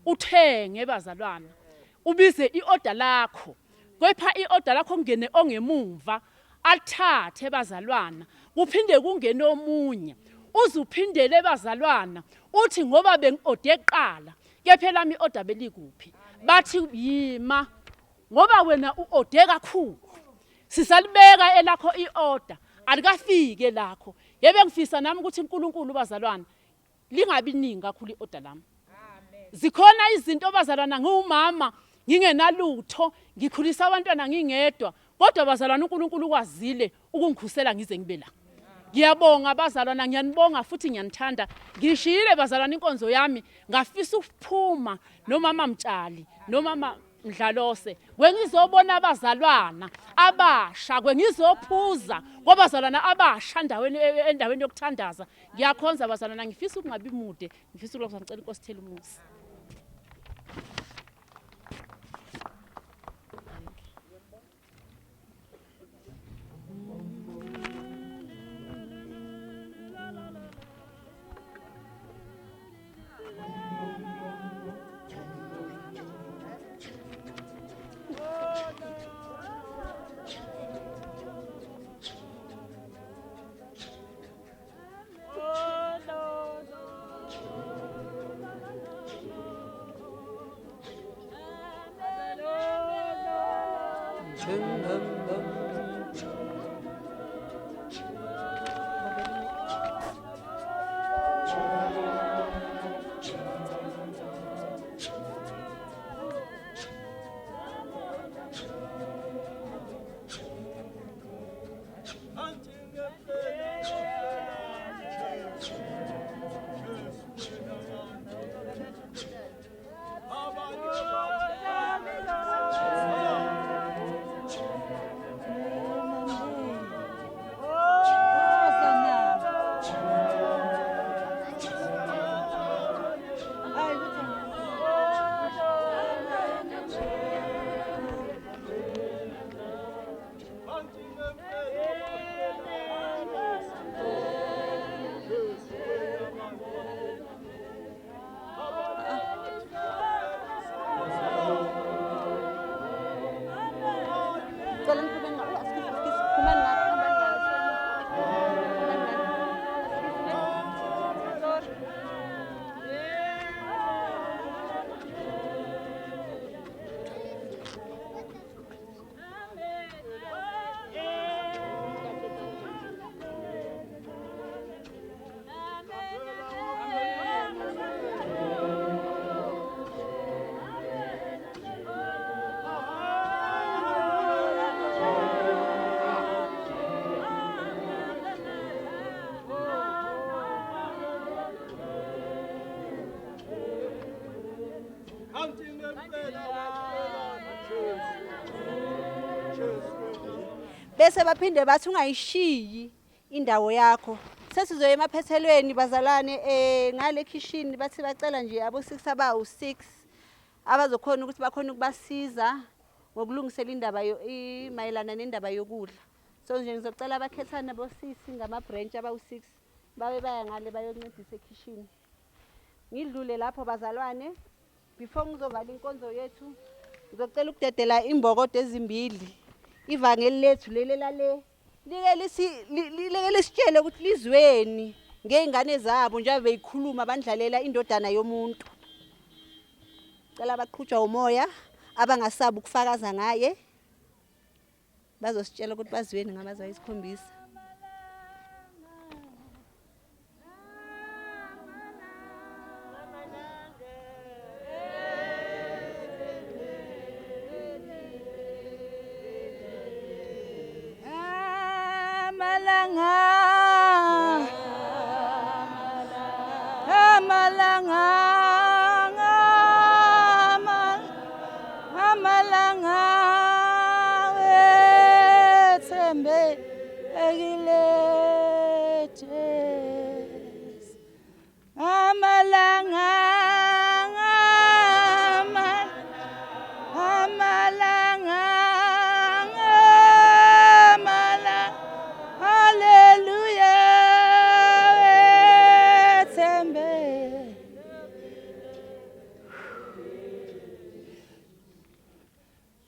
uthenge bazalwana ubize iorder lakho. Kepha iorder lakho ngene ongemuva athathe bazalwana kuphinde kungene omunye uzuphindele bazalwana uthi ngoba bengiode eqala kepha lami iorder belikuphi. Bathi yima ngoba wena uode kakhulu sisalibeka elakho iorder alikafike lakho. Yebe ngifisa nami ukuthi uNkulunkulu bazalwana lingabi ningi kakhulu iorder lami. Zikhona izinto bazalwana ngumama ngingenalutho ngikhulisa abantwana ngingedwa kodwa bazalwana uNkulunkulu kwazile ukungikhusela ngize ngibe la. Ngiyabonga bazalwana ngiyanibonga futhi ngiyanithanda. Ngishiyile bazalwana inkonzo yami ngafisa ukuphuma nomama Mtshali nomama Mdlalose kwengizobona abazalwana abasha kwengizophuza kwabazalwana abasha endaweni yokuthandaza. Ngiyakhonza bazalwana ngifisa ukungabi mude ngifisa ukuthi ngicela inkosi thela umusa. bese baphinde bathi ungayishiyi indawo yakho. Sesizoya emaphethelweni bazalwane ngale kitchen bathi bacela nje abo 6 abawu6 abazokhona ukuthi bakhona ukubasiza ngokulungisela indaba mayelana nendaba yokudla. So nje ngizocela abakhethana bosisi ngama branch abawu6 babe baya ngale bayoncedisa ekitchen. Ngidlule lapho bazalwane before ngizovala inkonzo yethu ngizocela ukudedela imbokodo ezimbili. Ivangeli lethu lele lale like lisitshele ukuthi lizweni ngeingane zabo nje beyikhuluma bandlalela indodana yomuntu. Cela baqhutshwa umoya abangasabi ukufakaza ngaye bazositshela ukuthi bazweni ngamazayo isikhombisa.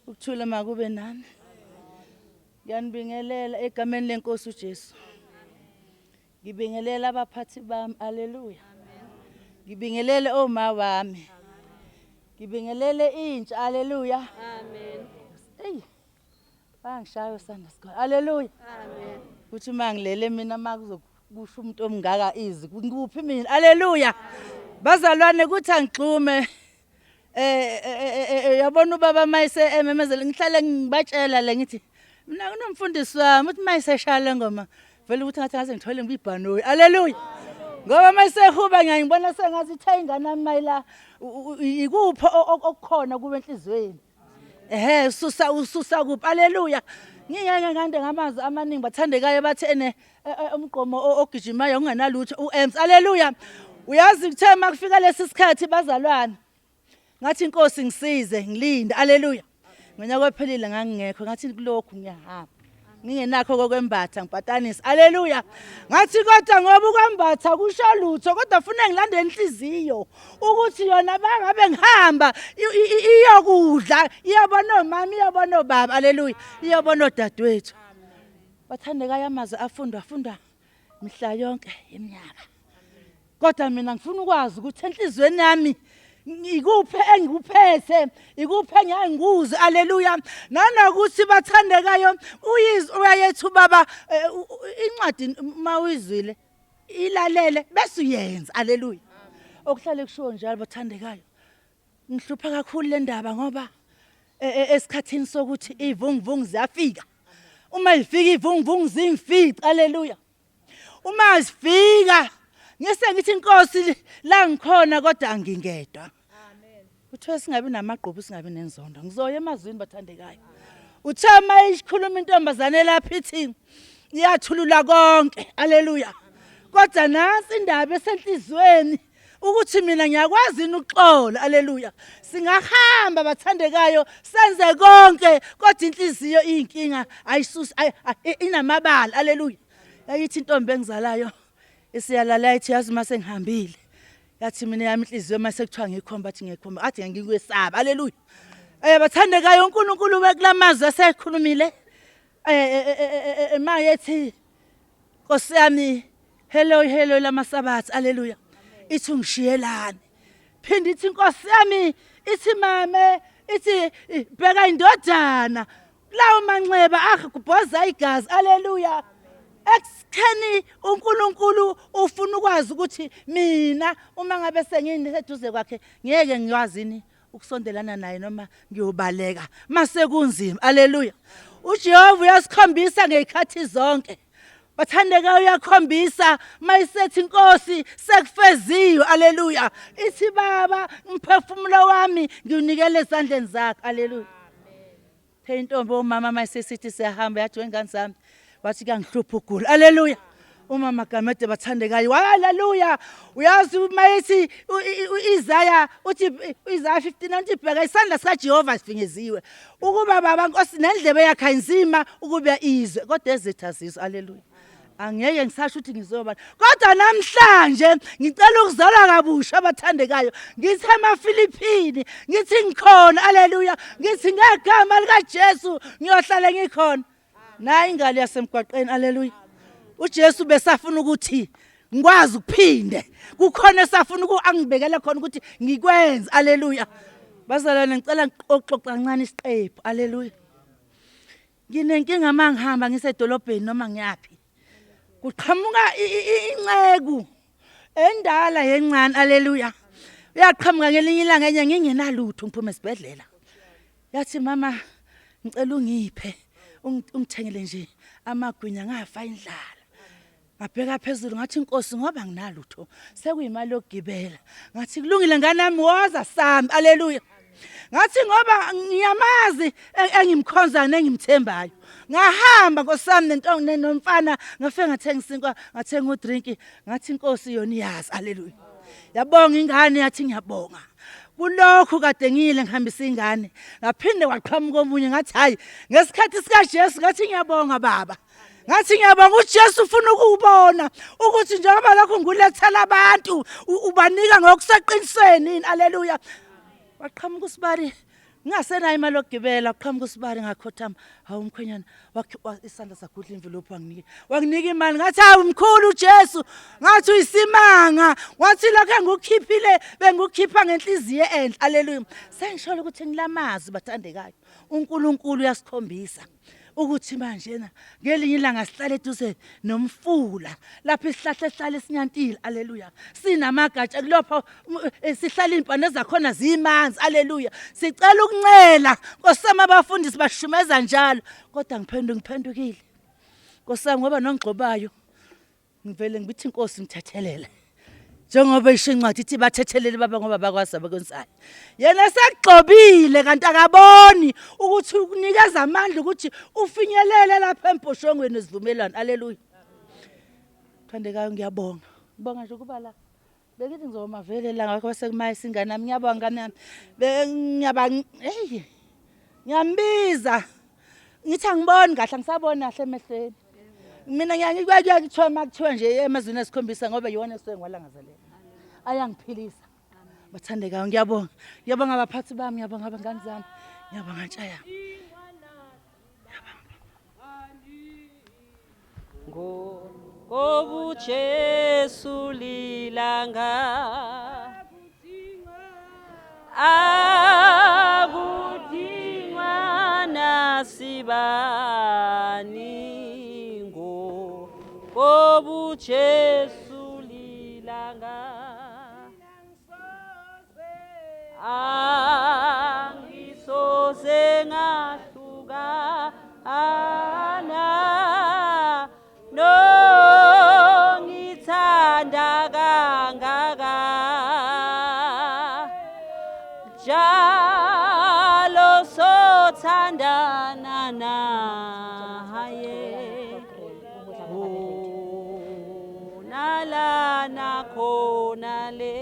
Ukuthula makube nani. Ngiyanibingelela egameni lenkosi uJesu. Ngibingelela abaphathi bami. Haleluya. Ngibingelele oma wami. Ngibingelele intsha. Haleluya. Amen. Ey. Bangishayo sanda sikho. Haleluya. Amen. Kuthi mangilele mina makuzokusho umuntu omngaka izi. Ngikuphi mina? Haleluya. Bazalwane kuthi angixhume yabona ubaba mayise ememezela ngihlale ngibatshela le ngithi mina kunomfundisi wami uthi mayise shaya ngoma vele ukuthi ngathi ngaze ngithole ngibibhanoyi. Haleluya. Ngoba mayise huba ngiyibona sengathi ithe ingane mayila ikuphi okukhona kube enhlizweni. Ususa kuphi. Haleluya. Ngiyeke ngande ngamazi amaningi bathandekayo bathi umgqomo ogijimayo ungenalutho uEms. Haleluya. Uyazi kuthe makufika lesi sikhathi bazalwane ngathi inkosi ngisize ngilinde. Haleluya. Ngonyaka ophelile ngangingekho ngathi kulokhu ngiyahamba ngingenakho kokwembatha ngibhatanisa. Haleluya. Ngathi kodwa ngoba ukwembatha kusho lutho kodwa ufuna ngilande inhliziyo ukuthi yona bangabe ngihamba iyokudla iyabona omama iyabona obaba. Haleluya. Iyabona odadewethu. Bathandekayo amazwi afunda mihla yonke eminyaka. Kodwa mina ngifuna ukwazi ukuthi enhlizweni yami ikuphi engikuphethe ikuphi engiyangikuze. Haleluya. Nanokuthi bathandekayo uyayethu baba incwadi mawizwile ilalele bese uyenza. Haleluya. Okuhlale kushiwo njalo bathandekayo ngihlupha kakhulu le ndaba ngoba esikhathini sokuthi ivunguvungu ziyafika. Uma ifika ivunguvungu zingifica. Haleluya. Uma sifika ngise ngithi inkosi la ngikhona kodwa angingedwa. Amen. Uthe singabi namagqubu singabi nenzondo. Ngizoya emazwini bathandekayo. Uthe mayikhuluma intombazane lapha ithi iyathulula konke. Haleluya. Kodwa nasi indaba esenhlizweni ukuthi mina ngiyakwazi ukuxola. Haleluya. Singahamba bathandekayo senze konke kodwa inhliziyo iyinkinga ayisusi inamabala. Haleluya. Yayithi intombi engizalayo isiyalala ithi yazi mase ngihambile yathi mina yami inhliziyo mase kuthiwa ngikhomba athi ngikhomba athi ngikwesaba. Haleluya. Bathandekayo uNkulunkulu wekulamazi asekhulumile mayethi Nkosi yami hello lamasabathi. Haleluya. Ithi ungishiyelani phinde ithi Nkosi yami ithi mame ithi bheka indodana lawo manxeba akubhoza igazi. Haleluya. Ekskheni uNkulunkulu ufuna ukwazi ukuthi mina uma ngabe sengiseduze kwakhe ngeke ngiwazini ukusondelana naye noma ngiyobaleka mase kunzima. Haleluya. uJehova uyasikhombisa ngezikhathi zonke Bathandeka uyakhombisa mayisethi inkosi sekufeziwe haleluya. Ithi baba umphefumulo wami ngiunikele esandleni zakho haleluya. Phela intombi omama mayisesithi siyahamba yathi wengane zami wathi kuyangihlupha ugula haleluya. Umama Gamede bathandekayo haleluya. Uyazi mayithi Isaiah uthi Isaiah 15 uthi bheka isandla sika Jehova sifinyeziwe ukuba baba Nkosi nendlebe yakhe inzima ukuba izwe kodwa ezitha zizwe haleluya. Angeke ngisasho ukuthi ngizoba kodwa namhlanje ngicela ukuzalwa kabusha abathandekayo ngithi emaFilipini ngithi ngikhona haleluya ngithi ngegama lika Jesu ngiyohlala ngikhona nayi ingalo yasemgwaqeni haleluya. uJesu besafuna ukuthi ngikwazi ukuphinde kukhona esafuna angibekele khona ukuthi ngikwenze haleluya. Bazalwane ngicela ngixoxe kancane isiqephu haleluya. Nginenkinga mangihamba ngisedolobheni noma ngiyapi kuqhamuka inceku endala yencane haleluya. Uyaqhamuka ngelinye ilanga enye ngingenalutho ngiphuma esibhedlela. Yathi mama ngicela ungiphe ungithengele nje amagwinya ngafa indlala. Ngabheka phezulu ngathi inkosi ngoba nginalutho sekuyimali yokugibela. Ngathi kulungile ngane yami woza sami haleluya. Ngathi ngoba ngiyamazi engimkhonza nengimthembayo. Ngahamba nkosami nentonga nomfana ngafike ngathenga isinkwa ngathenga udrink ngathi inkosi yona iyazi haleluya. Yabonga ingane yathi ngiyabonga. Kulokhu kade ngile ngihambisa ingane ngaphinde waqhamuka omunye ngathi hayi ngesikhathi sika Jesu ngathi ngiyabonga baba. Ngathi ngiyabonga uJesu ufuna ukubona ukuthi njengoba lokho ngulethela abantu ubanika ngokuseqinisweni haleluya. Waqhamuka usibari ngingasenayo imali yokugibela waqhamuka usibari ngakhothama hawu mkhwenyana wakhipha isandla sakudla envelope wanginika imali ngathi hawu mkhulu uJesu ngathi uyisimanga wathi lokho engukhiphile bengukhipha ngenhliziyo enhle haleluya. Sengisholo ukuthi ngilamazi bathandekayo uNkulunkulu uyasikhombisa ukuthi manje na ngelinye ilanga sihlale eduze nomfula lapha isihlahla esihlala esinyantile haleluya. Sinamagatsha kulopho sihlala impande zakhona zimanzi haleluya. Sicela ukuncela nkosama abafundisi bashumeza njalo kodwa ngiphendukile nkosami ngoba nongxobayo ngivele ngibithi inkosi ngithethelele njengoba isho incwadi ithi bathethelele baba ngoba bakwazi abakwenzayo. Yena sekugxobile kanti akaboni ukuthi ukunikeza amandla ukuthi ufinyelele lapha emposhongweni esivumelana haleluya. Thandekayo ngiyabonga ngibonga nje kuba la bengithi ngizoma vele la ngakho sekumaya singane nami ngiyabonga ngane nami ngiyambiza ngithi angiboni kahle angisaboni kahle emehlweni. Mina ngiyakuthiwa makuthiwa nje emazweni esikhombisa ngoba yona esengwalangazelela ayangiphilisa. Bathandekayo ngiyabonga abaphathi bami ngiyabonga abangani zami ngiyabonga ntshaya. Ngoba uJesu lilanga akudingwa nasibani ngoba uJesu lilanga angisoze ngahluka no ngithanda kangaka jalo sothandana naye nala nakhona le.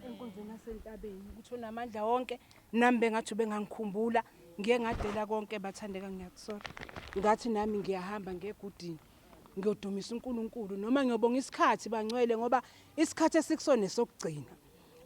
Enkonzweni nasentabeni ukuthi unamandla wonke nami bengathi bengangikhumbula ngiye ngadela konke bathandeka ngiyakusora ngathi nami ngiyahamba ngegudini ngiyodumisa uNkulunkulu noma ngiyobonga isikhathi bangcwele ngoba isikhathi esikusona sokugcina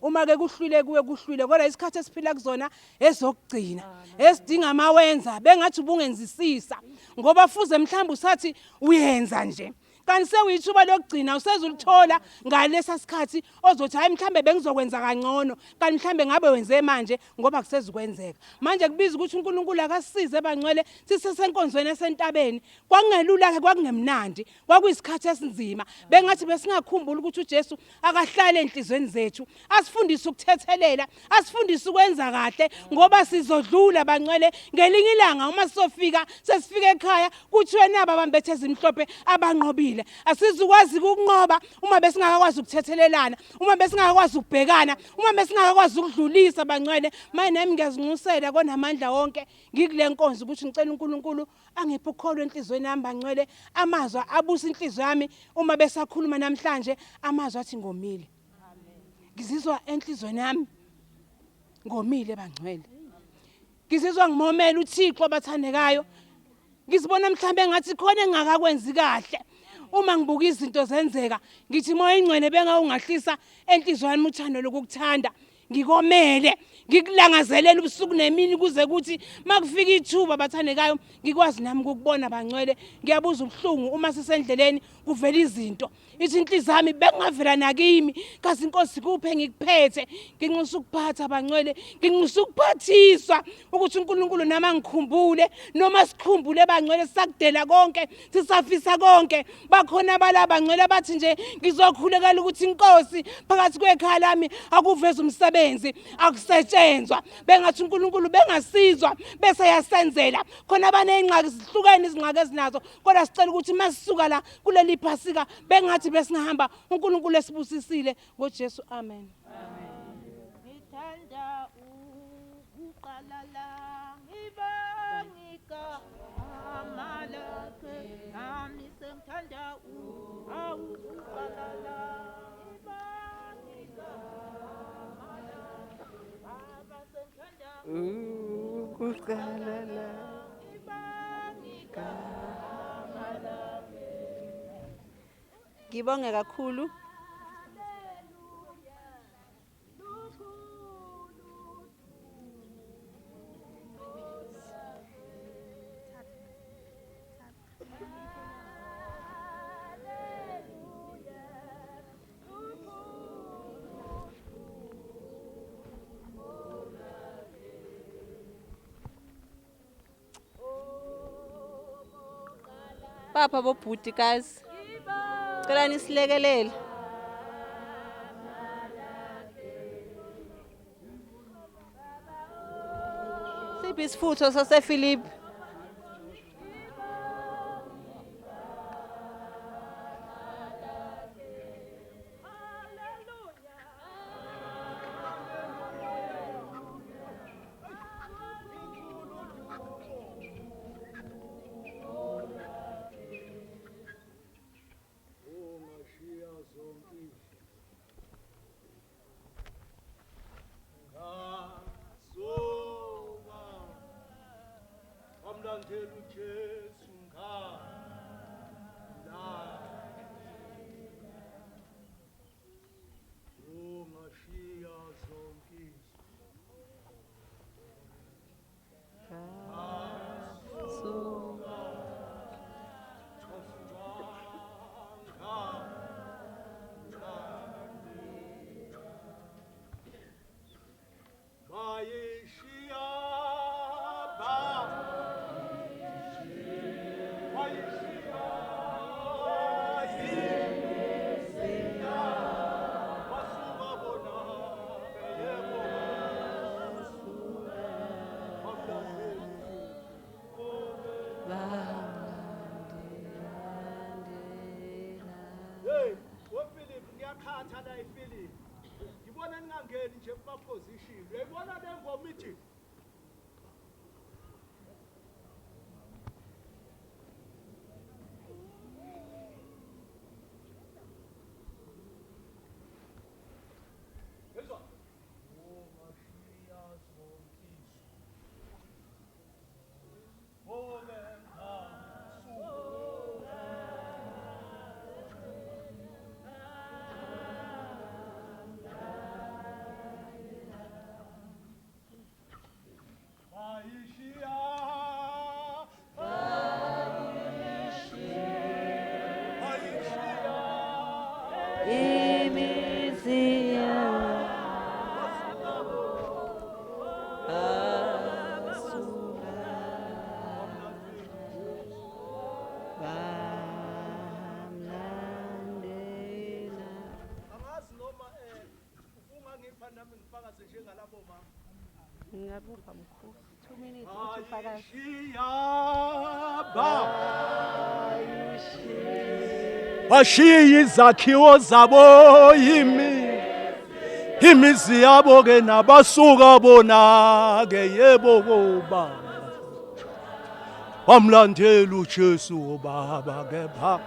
uma ke kuhlwile kuwe kuhlwile kodwa isikhathi esiphila kuzona ezokugcina esidinga amawenza bengathi ubungenzisisa ngoba fuze mhlawumbe usathi uyenza nje kanti sewuyithuba lokugcina usezulithola ngalesa sikhathi ozothi hayi mhlambe bengizokwenza kangcono kanti mhlambe ngabe wenze manje ngoba kusezukwenzeka manje kubiza ukuthi uNkulunkulu akasisize bangcwele sisesenkonzweni esentabeni kwakungelula ke kwakungemnandi kwakuyisikhathi esinzima bengathi besingakhumbula ukuthi uJesu akahlale enhlizweni zethu asifundise ukuthethelela asifundise ukwenza kahle ngoba sizodlula bangcwele ngelinye ilanga uma sofika sesifika ekhaya kuthiwe naba bambethe ezimhlophe abanqobile asizukwazi ukunqoba uma besingakwazi ukuthethelelana uma besingakwazi ukubhekana uma besingakwazi ukudlulisa bangcwele manje nami ngiyazinqusela konamandla wonke ngikule nkonzo ukuthi ngicela uNkulunkulu angiphe ukholo enhlizweni yami bangcwele amazwi abusa inhliziyo yami uma besakhuluma namhlanje amazwi athi ngomile ngizizwa enhlizweni yami ngomile bangcwele ngizizwa ngimomela uThixo bathandekayo ngizibona mhlambe ngathi khona engakakwenzi kahle uma ngibuka izinto zenzeka ngithi moya ingcwele bengaungahlisa enhlizweni yami uthando lokukuthanda ngikomele ngikulangazelela ubusuku nemini kuze kuthi makufika ithuba bathandekayo ngikwazi nami ukubona bangcwele ngiyabuza ubuhlungu uma sisendleleni kuvela izinto ithi inhliziyo yami bekungavela nakimi kazi inkosi kuphe ngikuphethe nginxusa ukuphatha bangcwele nginxusa ukuphathiswa ukuthi uNkulunkulu nami angikhumbule noma sikhumbule bangcwele sakudela konke sisafisa konke bakhona balaba bangcwele bathi nje ngizokhulekela ukuthi inkosi phakathi kwekhaya lami akuveza umsebenzi akusetshenzwa bengathi uNkulunkulu bengasizwa bese yasenzela khona abanezingxaki zihlukene izingxaki ezinazo kodwa sicela ukuthi masisuka la kuleli phasika bengathi besingahamba uNkulunkulu esibusisile ngoJesu amen ngithanda ukuqala la ngibangika amalakhe nami sengithanda ukuqala la ngibangika baba sengithanda ukuqala la ngibangika amalakhe ngibonge kakhulu Papa bobhuti guys cela nisilekelele siphi isifutho saseFilipi ngibona ningangeni nje kuma position uyayibona le ngoma ithi Ngingabupha mkhulu 2 minutes uthi ufakazi. Bashiya izakhiwo zabo imizi yabo ke nabasuka bona ke yebo baba bamlandela uJesu baba ke pha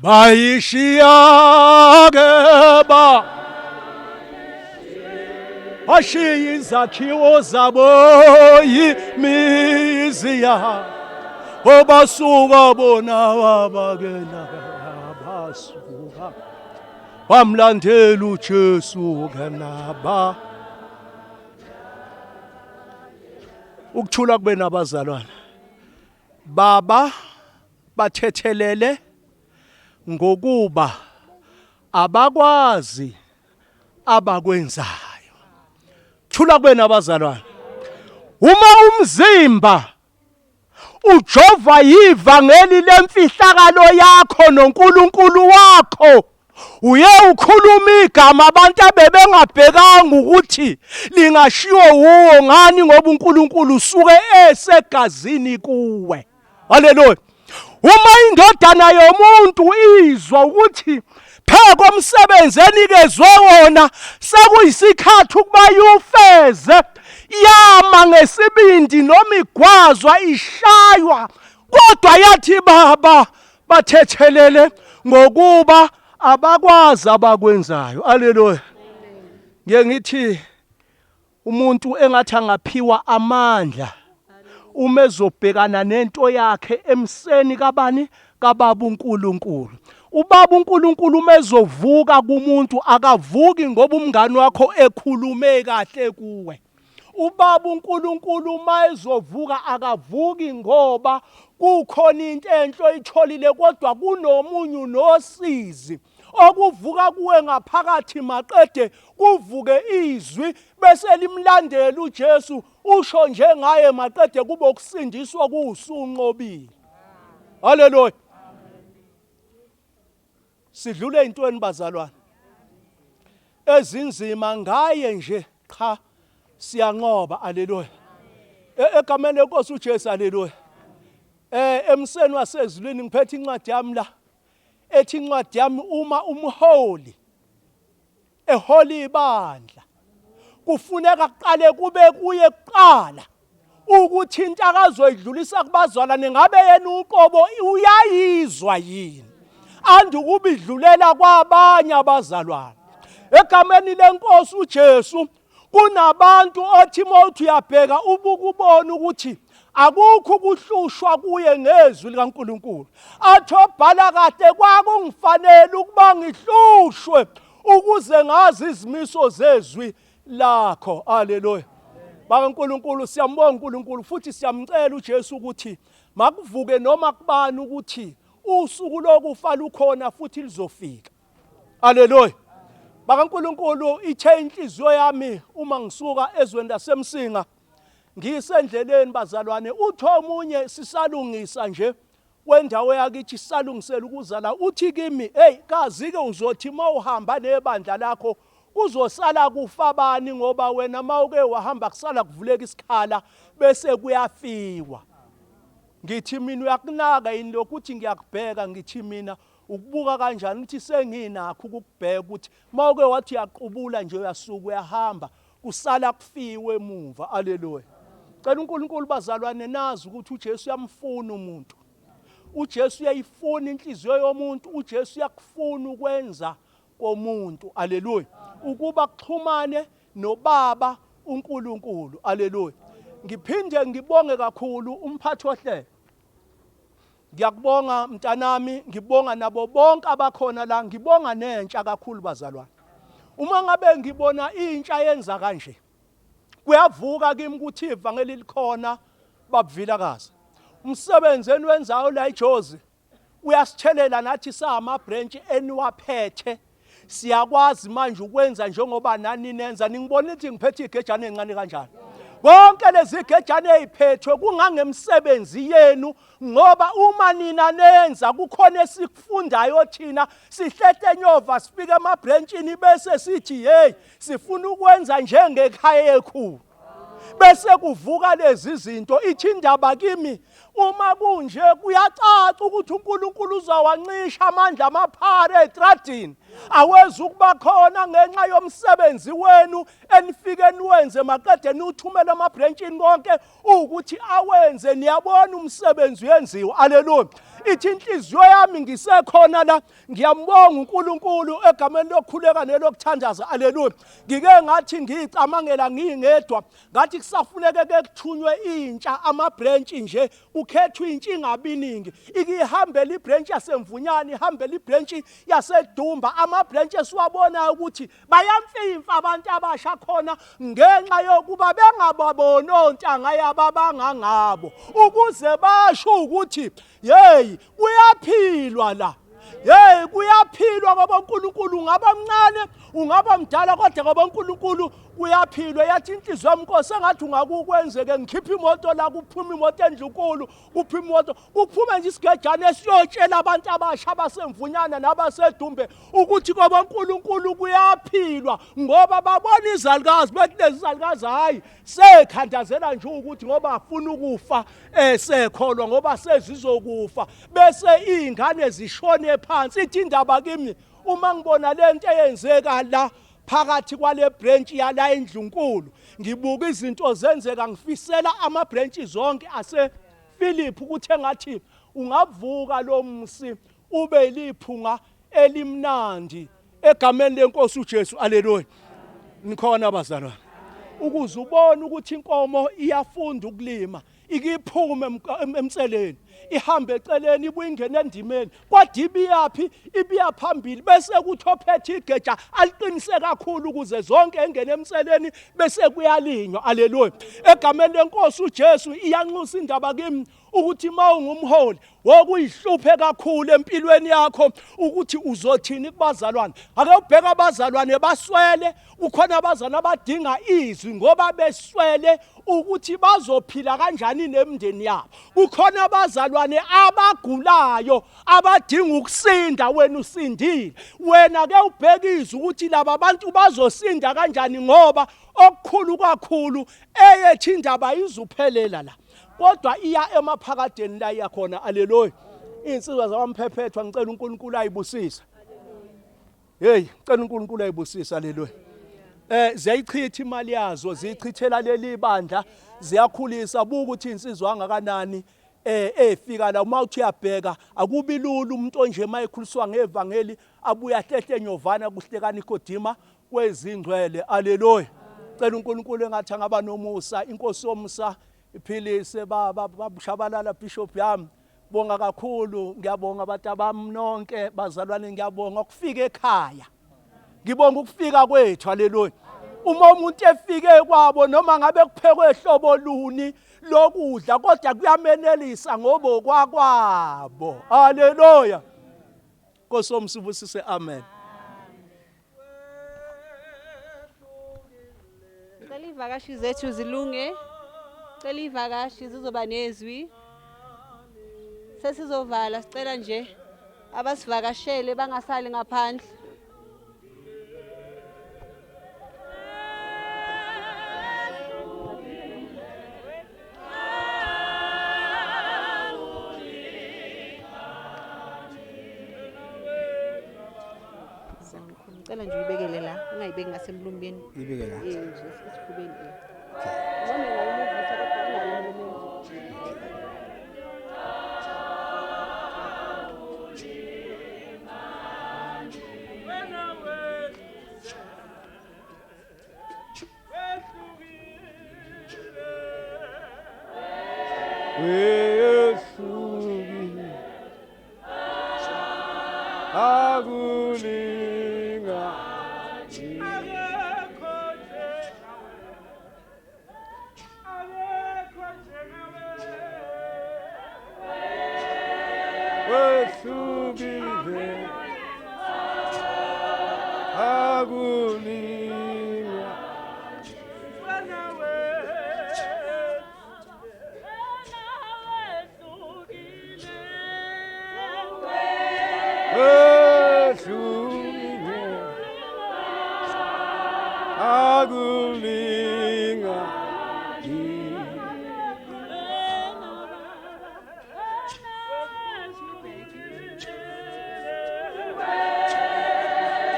bayishiya ke bashiya izakhiwo zabo imizi yabo obasuka bona babakela abasuka bamlandela uJesu kanaba ukuthula kube nabazalwane baba bathethelele ngokuba abakwazi abakwenzayo thula kube nabazalwane uma umzimba ujova yivangeli lemfihlakalo yakho noNkulunkulu wakho uye ukhuluma igama abantu abebengabhekanga ukuthi lingashiwo uwo ngani ngoba uNkulunkulu usuke esegazini kuwe haleluya uma indodana yomuntu izwa ukuthi pheko umsebenzi enikezwe wona sekuyisikhathi ukuba yufeze yama ngesibindi noma igwazwa ishaywa kodwa yathi baba bathethelele ngokuba abakwazi abakwenzayo haleluya ngeke ngithi umuntu engathi angaphiwa amandla uma ezobhekana nento yakhe emseni kabani kababa uNkulunkulu ubaba uNkulunkulu uma ezovuka kumuntu akavuki ngoba umngani wakho ekhulume kahle kuwe ubaba uNkulunkulu uma ezovuka akavuki ngoba kukhona into enhle oyitholile kodwa kunomunye unosizi okuvuka kuwe ngaphakathi maqede kuvuke izwi bese limlandela uJesu usho njengaye maqede kube ukusindiswa kuusunqobile haleluya sidlule intweni bazalwane ezinzima ngaye nje cha siyanqoba haleluya egameni lenkosi uJesu haleluya emseni wasezulwini ngiphethe incwadi yami la ethi incwadi yami uma umholi eholi ibandla kufuneka kuqale kube kuye kuqala ukuthi into akazoyidlulisa kubazalwane ngabe yena uqobo uyayizwa yini andukube idlulela kwabanye abazalwane egameni lenkosi uJesu kunabantu othi mawuthi uyabheka ubuke ubone ukuthi akukho ukuhlushwa kuye ngezwi likaNkulunkulu athi obhala kade kwakungifanele ukuba ngihlushwe ukuze ngazi izimiso zezwi lakho haleluya bakaNkulunkulu siyambonga uNkulunkulu futhi siyamcela uJesu ukuthi makuvuke noma kubani ukuthi usuku lokufa lukhona futhi lizofika haleluya bakaNkulunkulu ithe inhliziyo yami uma ngisuka ezweni laseMsinga ngisendleleni bazalwane uthi omunye sisalungisa nje wendawo yakithi sisalungisela ukuzala uthi kimi hey kazi ke uzothi mawuhamba nebandla lakho kuzosala kufa abani ngoba wena mawuke wahamba kusala kuvuleka isikhala bese kuyafiwa ngithi mina uyakunaka yini lokuthi ngiyakubheka ngithi mina ukubuka kanjani ukuthi senginakho ukubheka ukuthi mawuke wathi uyaqubula nje uyasuka uyahamba kusala kufiwe emuva haleluya cela uNkulunkulu bazalwane nazi ukuthi uJesu uyamfuna umuntu uJesu uyayifuna inhliziyo yomuntu uJesu uyakufuna ukwenza komuntu haleluya ukuba kuxhumane noBaba uNkulunkulu haleluya ngiphinde ngibonge kakhulu umphathi ohlelo ngiyakubonga mntanami ngibonga nabo bonke abakhona la ngibonga nentsha kakhulu bazalwane uma ngabe ngibona intsha yenza kanje kuyavuka kimi ukuthi ivangeli likhona babuvilakazi umsebenzi enwenzayo la eJozi uyasithelela nathi sama branch eniwaphethe siyakwazi manje ukwenza njengoba nani nenza ningibona ukuthi ngiphethe igejana encane kanjani konke lezigejana eziphethwe kungangemsebenzi yenu, ngoba uma nina nenza kukhona esikufundayo thina sihlete nyova sifike emabranchini bese sithi hey sifuna ukwenza njengekhaya ekhulu, bese kuvuka lezi zinto. Ithi indaba kimi uma kunje kuyacaca ukuthi uNkulunkulu uzawancisha amandla amaphara etradini, awezi ukuba khona ngenxa yomsebenzi wenu enifike niwenze maqede niuthumela amabranchini konke ukuthi awenze. Niyabona umsebenzi uyenziwa. Haleluya. Ithi inhliziyo yami ngisekhona la ngiyambonga uNkulunkulu egameni lokukhuleka nelokuthandaza. Haleluya. Ngike ngathi ngicamangela ngingedwa ngathi kusafuneke ke kuthunywe intsha amabranch nje, ukhethwe intsha ingabiningi, ikihambela ibranch yasemvunyani, ihambela ibranch yasedumba, amabranch esiwabona ukuthi bayamfimfa abantu abasha khona ngenxa yokuba bengababona ontanga yababangangabo, ukuze basho ukuthi hey kuyaphilwa la. Hey kuyaphilwa ngoba uNkulunkulu ungaba mncane ungaba mdala kodwa ngoba uNkulunkulu kuyaphilwa. Yathi inhliziyo yomnkosi engathi ungakukwenzeke ngikhipha imoto la, kuphuma imoto endlunkulu, kuphuma imoto, kuphume nje isigejana esiyotshela abantu abasha basemvunyana nabasedumbe ukuthi ngoba uNkulunkulu kuyaphilwa, ngoba babona izalukazi bethi lezi izalukazi hayi sekhandazela nje ukuthi ngoba afuna ukufa sekholwa ngoba sezizokufa, bese izingane zishone phansi. Ithi indaba kimi uma ngibona lento eyenzeka la phakathi kwale branch yala endlunkulu, ngibuka izinto zenzeka, ngifisela amabranch zonke asePhilip ukuthi engathi ungavuka lo msi ube liphunga elimnandi egameni lenkosi uJesu. Haleluya. Nikhona abazalwane, ukuze ubone ukuthi inkomo iyafunda ukulima, ikiphume emceleni, ihambe eceleni ibuye ingene endimeni, kodwa ibiyaphi ibiya phambili, bese kuthi ophethe igeja aliqinise kakhulu ukuze zonke engene emceleni bese kuyalinywa. Haleluya. Egameni lenkosi uJesu iyanxusa indaba kimi ukuthi mawungumholi wokuyihluphe kakhulu empilweni yakho ukuthi uzothini kubazalwane. Ake ubheka abazalwane baswele, ukhona abazalwane abadinga izwi ngoba beswele ukuthi bazophila kanjani nemndeni yabo. Ukhona abazalwane abagulayo abadinga ukusinda, wena usindile. Wena ke ubhekizwe ukuthi laba bantu bazosinda kanjani ngoba okukhulu kakhulu eyethi indaba izuphelela la, kodwa iya emaphakadeni la yakhona. Haleluya. Insizwa zabamphephethu ngicela uNkulunkulu ayibusisa. Hey, ngicela uNkulunkulu ayibusisa. Haleluya. Ziyayichitha imali yazo, ziyichithela leli bandla, ziyakhulisa. Buka ukuthi insizwa angakanani efika la, uma uthi uyabheka akubi lula umuntu onje mayekhuliswa ngevangeli abuya hlehle nyovana kuhlekana ikodima kwezingcwele. Haleluya. Ngicela uNkulunkulu engathi angaba nomusa, inkosi yomusa iphilise babushabalala bishop yami. Bonga kakhulu, ngiyabonga abantu abami nonke bazalwane, ngiyabonga ukufika ekhaya, ngibonga ukufika kwethu. Haleluya. Uma umuntu efike kwabo noma ngabe kuphekwe ehlobo luni lokudla kodwa kuyamenelisa ngoba kwakwabo. Haleluya. Nkosi omsibusise. Amen. Cela ivakashi zethu zilunge, cela ivakashi zizoba nezwi. Sesizovala, sicela nje abasivakashele bangasali ngaphandle. Cela nje uyibekele la, ungayibeki ngasemlumbeni. Ibeke la. Nje esifubeni. Wesukile akulinga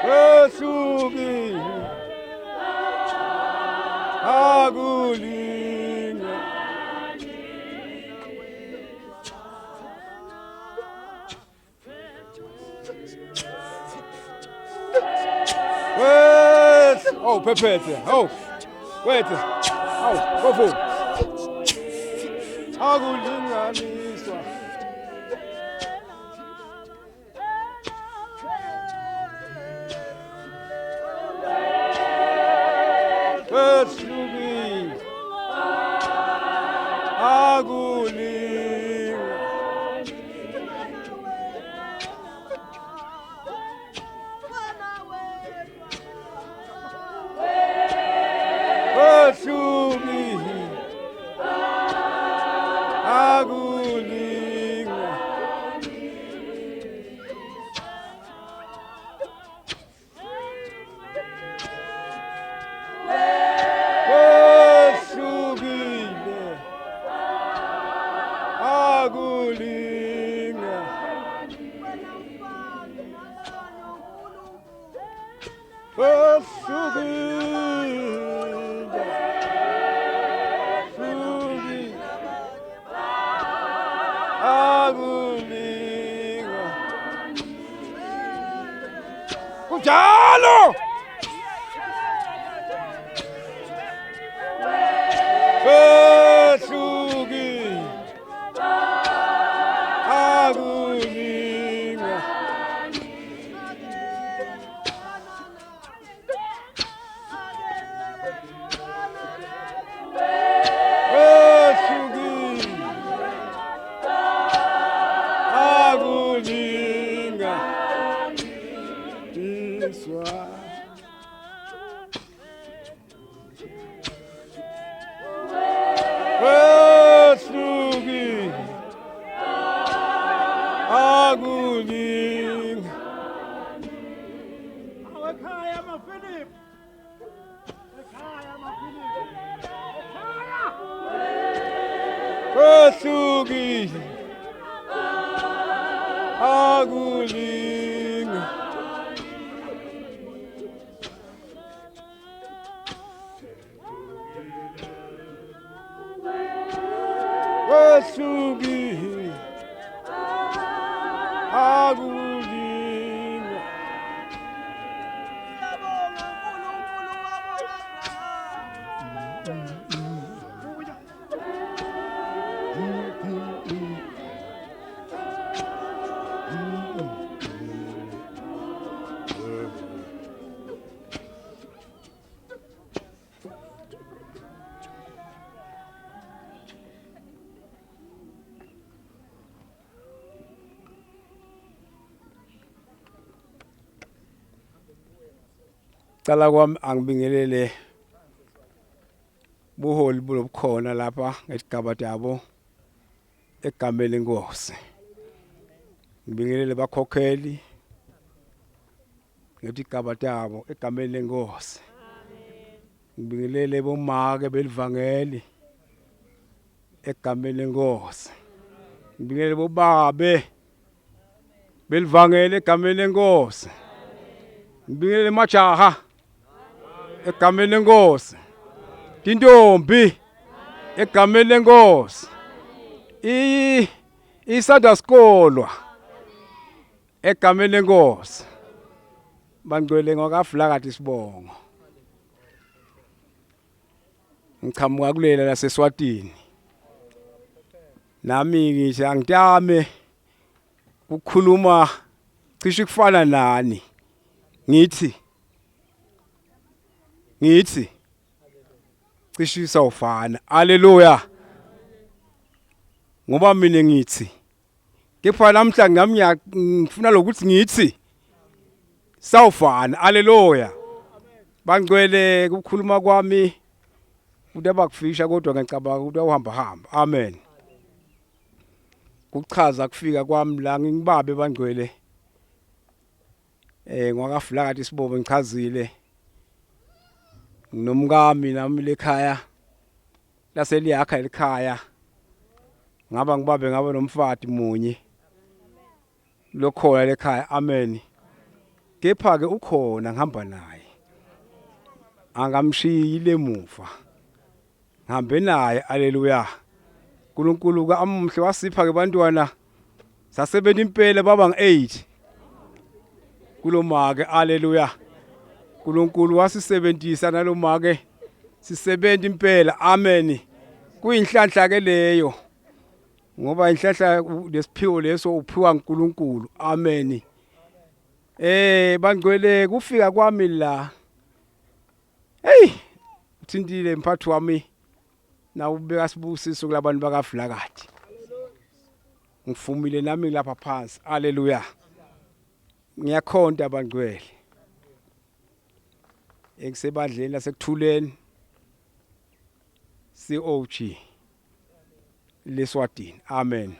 Wesukile akulinga Oh, Pepete. Oh, wait. Oh, go for. Akulinganiswa. Wesukile akulinga Wesukile akulinga Wesukile akulinga akulinga kunjalo Wesukile akulinga Wesukile akulinga iswa Wesukile akulinga ekhaya maPhilip ekhaya maPhilip Wesukile akulinga Wesukile akulinga Cala kwami angibingelele buholi bulobukhona lapha ngesigaba yabo egameni lenkosi. Ngibingelele bakhokheli ngethi igaba yabo egameni lenkosi. Ngibingelele bomake belivangeli egameni lenkosi. Ngibingelele bobabe belivangeli egameni lenkosi. Ngibingelele majaha egameni lenkosi. Intombi egameni lenkosi. Isanda sikolwa egameni lenkosi. Bangcwele ngokavulakati sibongo. Ngichamuka kulela laseSwatini. Nami ngisho angitame ukukhuluma cishe kufana nani. Ngithi cishe sawufana. Haleluya. Ngoba mina ngithi kepha namhla ngifuna lokuthi ngithi sawufana. Haleluya. Bangcwele ukukhuluma kwami udaba kufisha kodwa ngicabanga ukuthi uhamba hamba. Amen. Kuchaza kufika kwami la ngingibabe bangcwele ngwakafulakade Sibobo ngichazile nomkami nami lekhaya laseliyakha elikhaya ngaba ngibabe ngaba nomfati munye lokhola lekhaya amen kepha ke ukhona ngihamba naye angamshiyile emuva ngihambe naye haleluya uNkulunkulu kaMhle wasipha ke bantwana sasebenza impela baba ngi8 kulomake haleluya uNkulunkulu wasisebenzisa nalomake sisebenza impela amen kuyinhlanhla ke leyo ngoba inhlanhla lesiphiwo leso uphiwa uNkulunkulu amen bangcwele kufika kwami la hey uthindile mphathi wami na ubeka sibusiso kulabantu bakafulakade ngifumile nami lapha phansi haleluya ngiyakhonta bangcwele eksebadleni lasekuthuleni COG leSwatini amen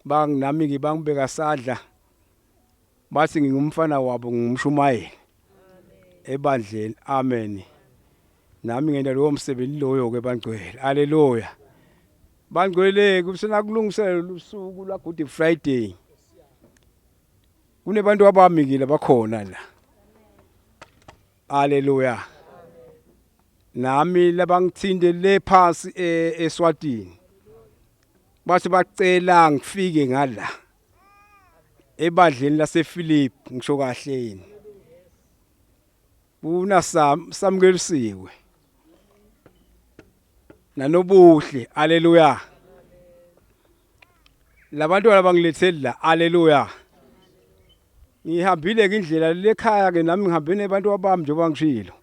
banginami ngibangibeka sadla bathi ngingumfana wabo ngumshumayeli ebandleni amen nami ngenda lowo msebenzi loyo ke bangcwele haleluya bangcwele kusena kulungiselela usuku lwa Good Friday kunebantu abamikile bakhona la haleluya nami labangithinde le phansi eSwatini bathi bacela ngifike ngala ebandleni lasePhilip ngisho kahle yini una samkelisiwe nanobuhle haleluya labantu abangiletheli la haleluya ngihambile indlela lekhaya ke nami ngihambe nebantu abami njengoba ngishilo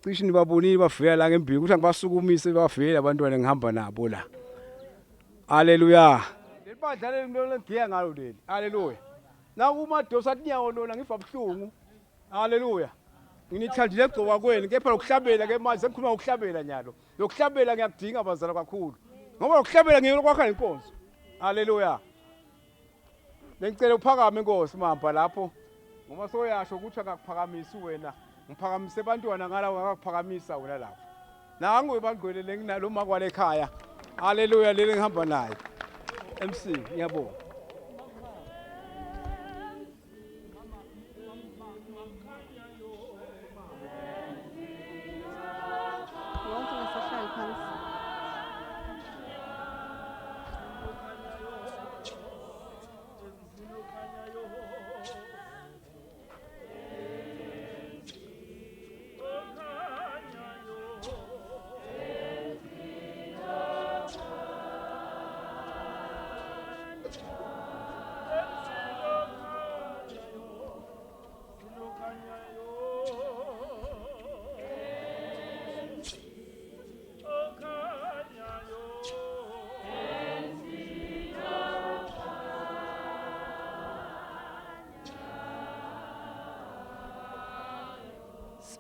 cishe nibabonile bafika la ngembili ukuthi angibasukumise bafike abantwana ngihamba nabo la haleluya lebandla lengiya ngalo leli haleluya naku uMadosa atinyawo lona ngifa buhlungu haleluya nginithandile egcoka kweni kepha lokuhlabela ke manje sengikhuluma ngokuhlabela nyalo lokuhlabela ngiyakudinga bazala kakhulu ngoba lokuhlabela ngiyelo kwakha inkonzo haleluya bengicela uphakame inkosi mamba lapho ngoba soyasho ukuthi akakuphakamisi wena ngiphakamise abantwana ngala ngakuphakamisa wena lapho nangu ebangcwelele nginalo makwale ekhaya haleluya leli ngihamba naye MC ngiyabonga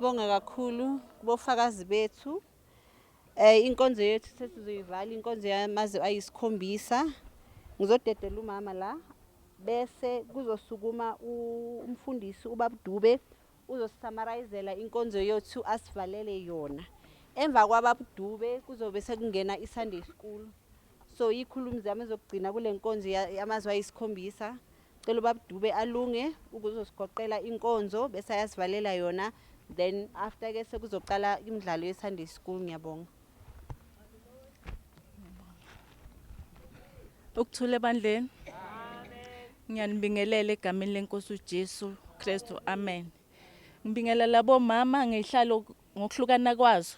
Sibonga kakhulu kubofakazi bethu. Inkonzo yethu sesizoyivala inkonzo yamazwe ayisikhombisa. Ngizodedela umama la bese kuzosukuma umfundisi uBabudube uzosummarizela inkonzo yethu asivalele yona. Emva kwaBabudube kuzobe sekungena iSunday school. So ikhulumi zami zokugcina kule nkonzo yamazwe ayisikhombisa. Cela uBabudube alunge ukuzosigoqela inkonzo bese ayasivalela yona. Then after ke sekuzoqala imidlalo yeSunday school ngiyabonga. Ukuthula ebandleni. Ngiyanibingelela egameni leNkosi uJesu Kristu amen. Ngibingelela labo mama ngehlalo ngokuhlukana kwazo.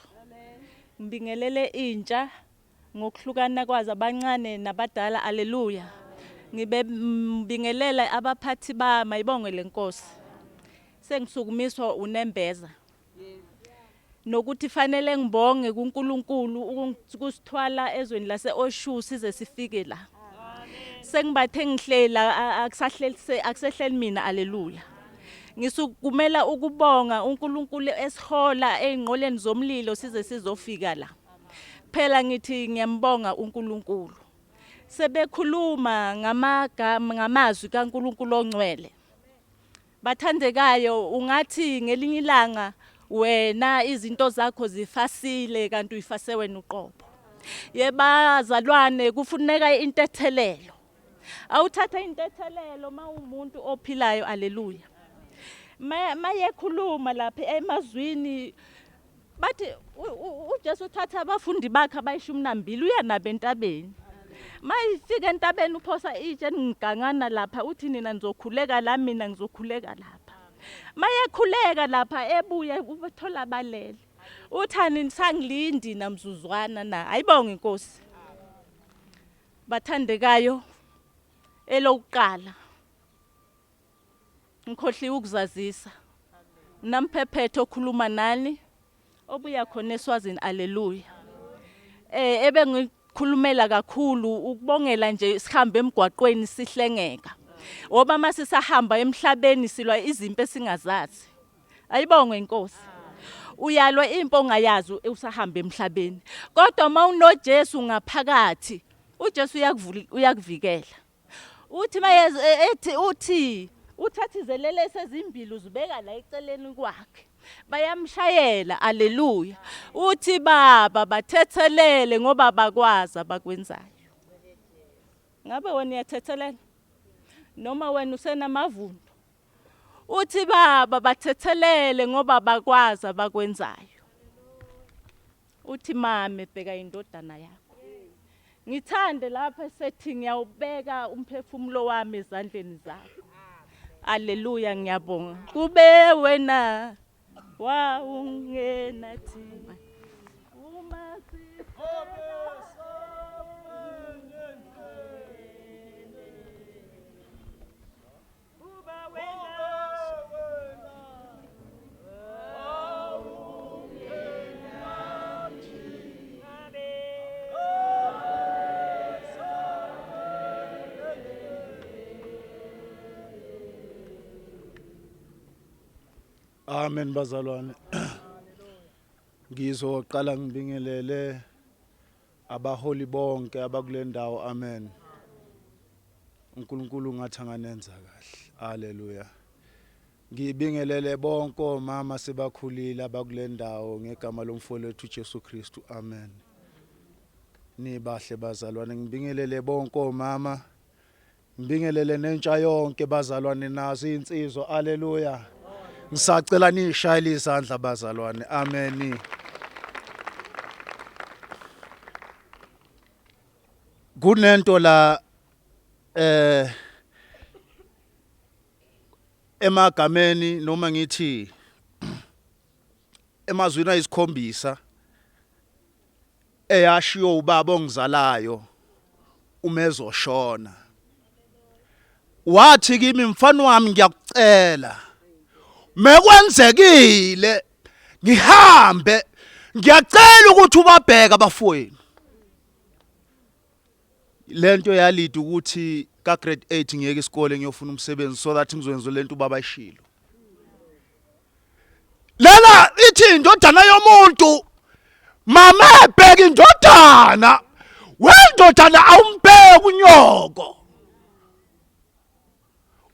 Ngibingelele intsha ngokuhlukana kwazo abancane nabadala haleluya. Ngibingelela abaphathi ba mayibonge leNkosi. Sengisukumiswa unembeza nokuthi fanele ngibonge kuNkulunkulu ukusithwala ezweni laseOshu size sifike la sengibathe ngihlela akusehleli mina haleluya ngisukumela ukubonga uNkulunkulu esihola einqoleni zomlilo size sizofika la phela ngithi ngiyambonga uNkulunkulu sebekhuluma ngamazwi kaNkulunkulu ongcwele Bathandekayo, ungathi ngelinye ilanga wena izinto zakho zifasile kanti uyifase wena uqobo. Yebazalwane kufuneka intethelelo. Awuthatha intethelelo mawumuntu ophilayo, haleluya. Mayekhuluma lapha emazwini bathi uJesu uthatha abafundi bakhe abayishumi nambili uya nabo entabeni. Mayifika entabeni uphosa itshe ngigangana lapha uthi nina nizokhuleka la mina ngizokhuleka lapha. Mayekhuleka lapha ebuye uthola balele. Uthani nisangilindi namzuzwana na. Ayibonge Inkosi. Bathandekayo elokuqala. Ngikhohliwe ukuzazisa. Namphephetho okhuluma nani obuya khona eSwazini, haleluya. Ebengikhulumela kakhulu ukubongela nje sihambe emgwaqweni sihlengeka. Ngoba masisahamba emhlabeni silwa izimpi esingazazi. Ayibonge Inkosi. Uyalwa impo ongayazi usahamba emhlabeni. Kodwa mawunoJesu ngaphakathi, uJesu uyakuvikela. Uthi uthi uthatha izelelesi ezimbili uzibeka la eceleni kwakhe. Bayamshayela, haleluya. Uthi Baba bathethelele ngoba bakwazi abakwenzayo. Ngabe wena uyathethelela? Noma wena usenamavundo? Uthi Baba bathethelele ngoba bakwazi abakwenzayo. Uthi mame bheka indodana yakho. Ngithande lapha esethi ngiyawubeka umphefumulo wami ezandleni zakho. Haleluya, ngiyabonga. Kube wena ungena thina. Uma Amen bazalwane. Ngizoqala ngibingelele abaholi bonke abakule ndawo, amen. uNkulunkulu ngathi anganenza kahle. Haleluya. Ngibingelele bonke omama sebakhulile abakule ndawo ngegama lomfowethu uJesu Kristu, amen. Nibahle bazalwane, ngibingelele bonke omama. Ngibingelele nentsha yonke bazalwane nazo insizwa, haleluya. Ngisacela nishayile izandla bazalwane, amen. Kunento la emagameni noma ngithi emazwini ayisikhombisa eyashiyo ubaba ongizalayo umezoshona. Wathi kimi mfana wami ngiyakucela mekwenzekile ngihambe ngiyacela ukuthi ubabheke abafowenu. Lento yalida ukuthi ka grade 8 ngiyeke isikole ngiyofuna umsebenzi so that ngizoyenza lento ubaba ayishilo. Lela ithi indodana yomuntu mama ebheka indodana wendodana awumbheka unyoko.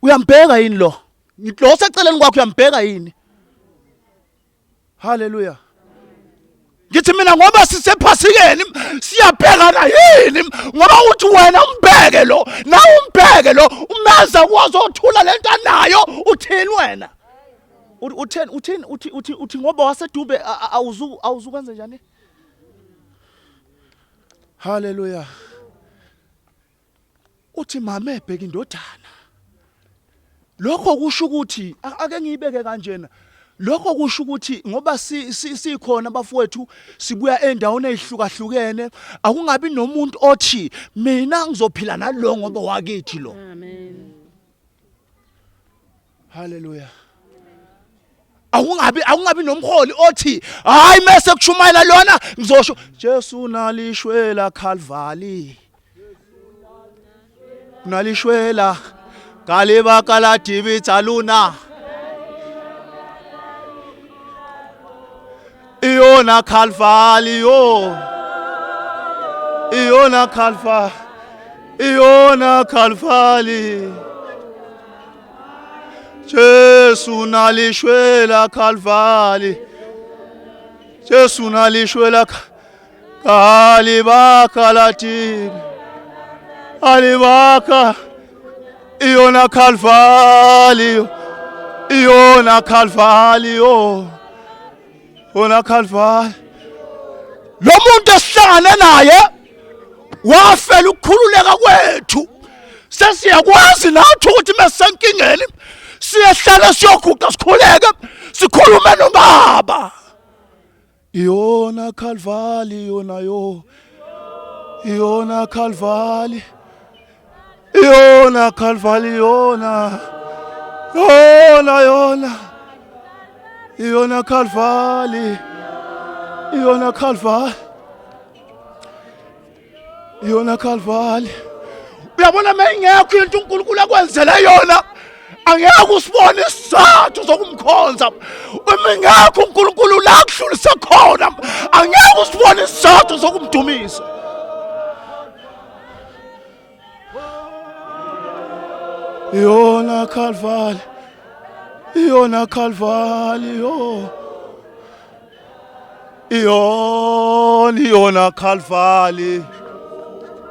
Uyambheka yini lo? Ngilo seceleni kwakho uyambheka yini? Haleluya. Ngithi mina ngoba sisephasikeni siyabhekana yini ngoba uthi wena umbheke lo na umbheke lo umeza wazothula lento nayo uthini wena? Uthi ngoba wasedube awuzukwenza njani? Haleluya. Uthi mama ebheka indodana. Lokho kusho ukuthi ake ngiyibeke kanjena. Lokho kusho ukuthi ngoba sikhona abafowethu sibuya endaweni ezihlukahlukene akungabi nomuntu othi mina ngizophila nalo ngoba wakithi lo. Amen. Haleluya. Akungabi nomholi othi hayi mase kushumayela lona ngizosho Jesu nalishwela Calvary. Nalishwela Kaliba kala TV Taluna. Iona Calvary yo. Iona Calvary. Jesu nalishwela Calvary. Jesu nalishwela kalibaka latini. Alibaka iona Calvary. Iona Calvary. Iona Calvary. Lo muntu esihlangane naye wafela ukukhululeka kwethu. Sesiyakwazi nathi ukuthi mesenkingeni siyehlala siyoguqa sikhuleke sikhulume noBaba. Iona Calvary, iona yo. Iona Calvary. Iona Calvary, iona. Iona. Iona Calvary. Iona Calvary. Iona Calvary. Uyabona mayingekho into uNkulunkulu akwenzele yona angeke usibone isizathu sokumkhonza. Uma ingekho uNkulunkulu la kuhlulise khona angeke usibone isizathu sokumdumisa. Iona Calvary. Iona Calvary. Iona Calvary.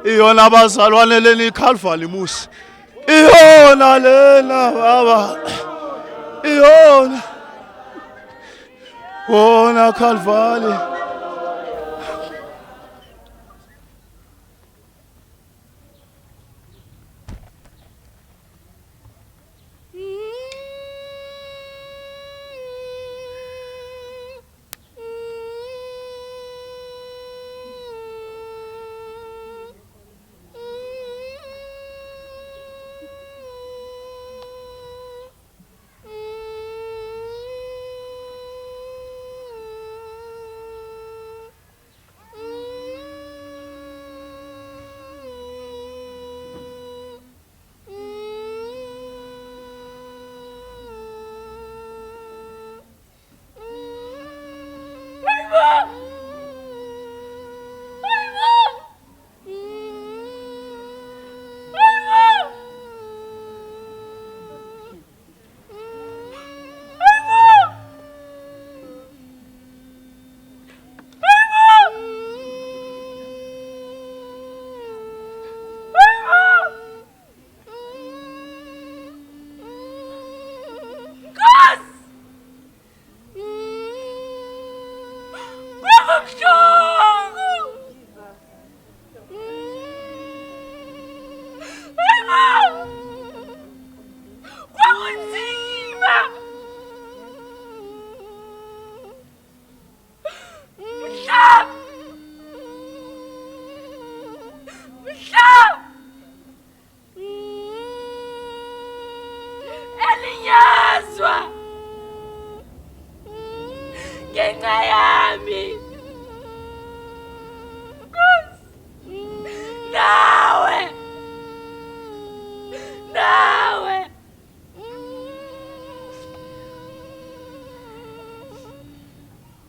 Iona bazalwane leni Calvary musi. Iona lena baba. Iona Calvary.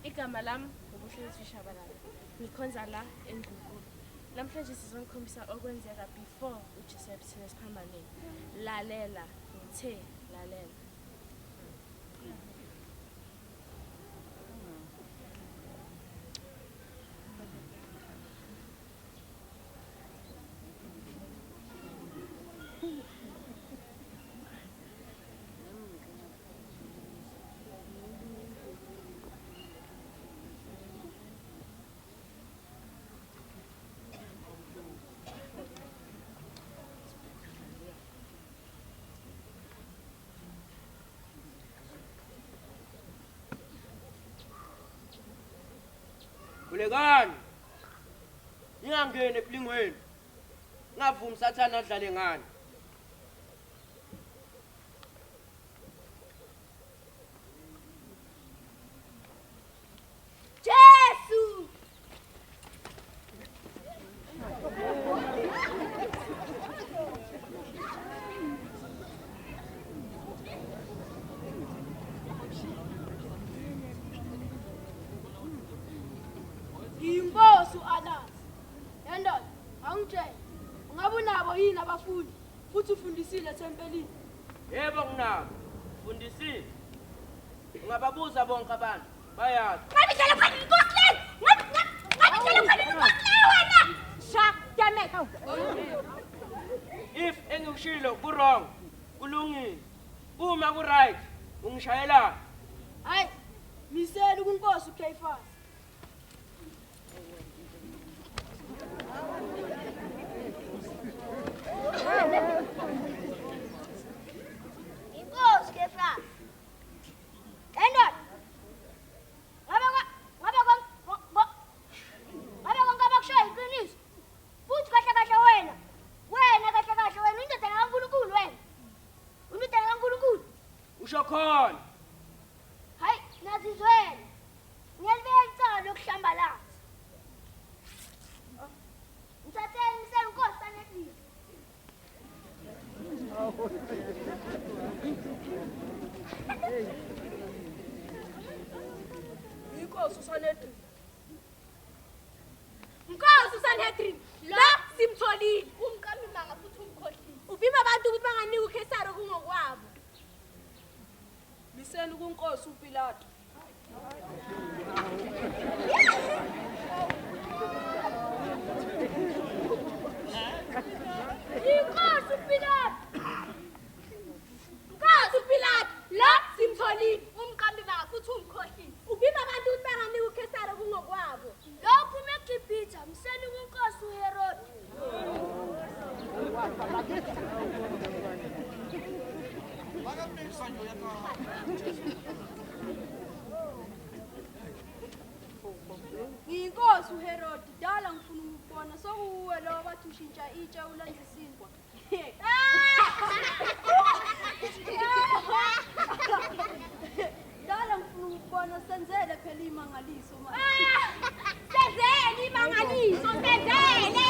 Igama lami ubuhlezi Shabalala. Ngikhonza la eNdlunkulu. Namhlanje sizongikhombisa okwenzeka before uJesu ebusile esiphambaneni. Lalela, ngithe lalela. Ulekani ningangeni eblingweni ngavumi sathana adlale ngani Jesu Inkosi uAnas. Yandona, angitshela. Ungabe unabo yini abafundi futhi ufundisile thempelini? Yebo nginabo. Fundisi. Ungababuza bonke abantu. Bayazi. Ngabe dlala phani inkosi le. Ngabe dlala phani inkosi le wena. Sha, damn If engikushilo ku wrong, kulungile. Uma ku right, ungishayela. Hayi, miseli kunkosi uKayfas. Inkosi Kayfas. Endon. Ngabe konke bakushoya iqiniso. Futhi kahle kahle wena. Wena kahle kahle wena indodana kaNkulunkulu wena. Indodana kaNkulunkulu. Usho khona. Hayi, nazizwele. Ngiyalibeka icala lokuhlambalaza. Ngithathele misele inkosi sanetile. Inkosi usanetile. Inkosi usanetile. La simtholile. Umqambi manga futhi umkhohlisi. Uvima abantu ukuthi banganika uKesari kungokwabo. Misela kunkosi uPilato. Inkosi uPilato. Inkosi uPilato. La simtholile. Umqambi manga futhi umkhohlisi. Uvima abantu ukuthi banganika uKesari kungokwabo. Lokhu meGibhithe misela kunkosi uHerodi. Ngiyinkosi uHerodi dala ngifuna ukubona sokuwe lo bathi ushintsha itshe ulenze isinkwa. Dala ngifuna ukubona senzele phela imangaliso manje. Senzele imangaliso, senzele.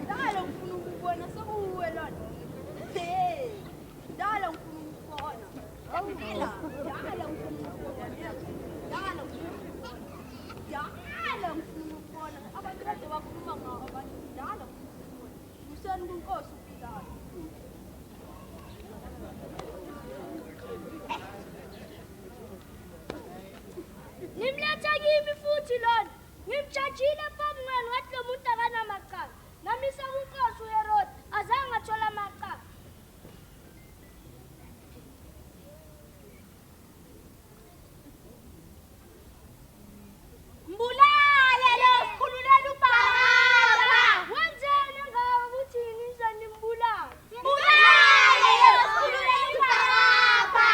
Dala ngifuna ukubona sokuwe lona. Dala ngifuna ukubona. Awuphila. Dala ngifuna ukubona. Dala ngifuna ukubona. Abantu kade bakhuluma ngawo abantu. Dala ngifuna ukubona. Museni kunkosi uPilato. Nimletha kimi futhi lona. Ngimjajile phamngani ngathi lo muntu akanamacala. Namisa kunkosi uHerodi azange athola amacala. Mbulale lo sikhululela uBaraba. Wenzeni ngawo ukuthi ngize nimbulale? Mbulale lo sikhululela uBaraba.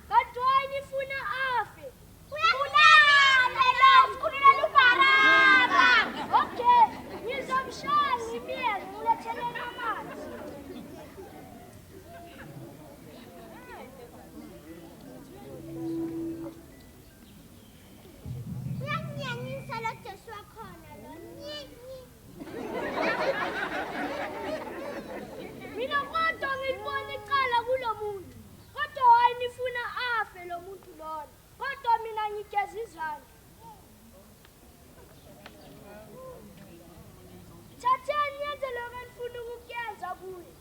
Kanti wena ifuna afe. Mbulale lo sikhululela uBaraba. Okay, ngizomshaya ngimyeke ngilethelele amanzi. Uyangiyangisa lo Jesu wakhona lo. Mina kodwa ngilibona icala kulo muntu. Kodwa wayini ifuna afe lo muntu lona. Kodwa mina ngigeza izandla. Thatheni yenze lokho enifuna ukukuyenza kuye.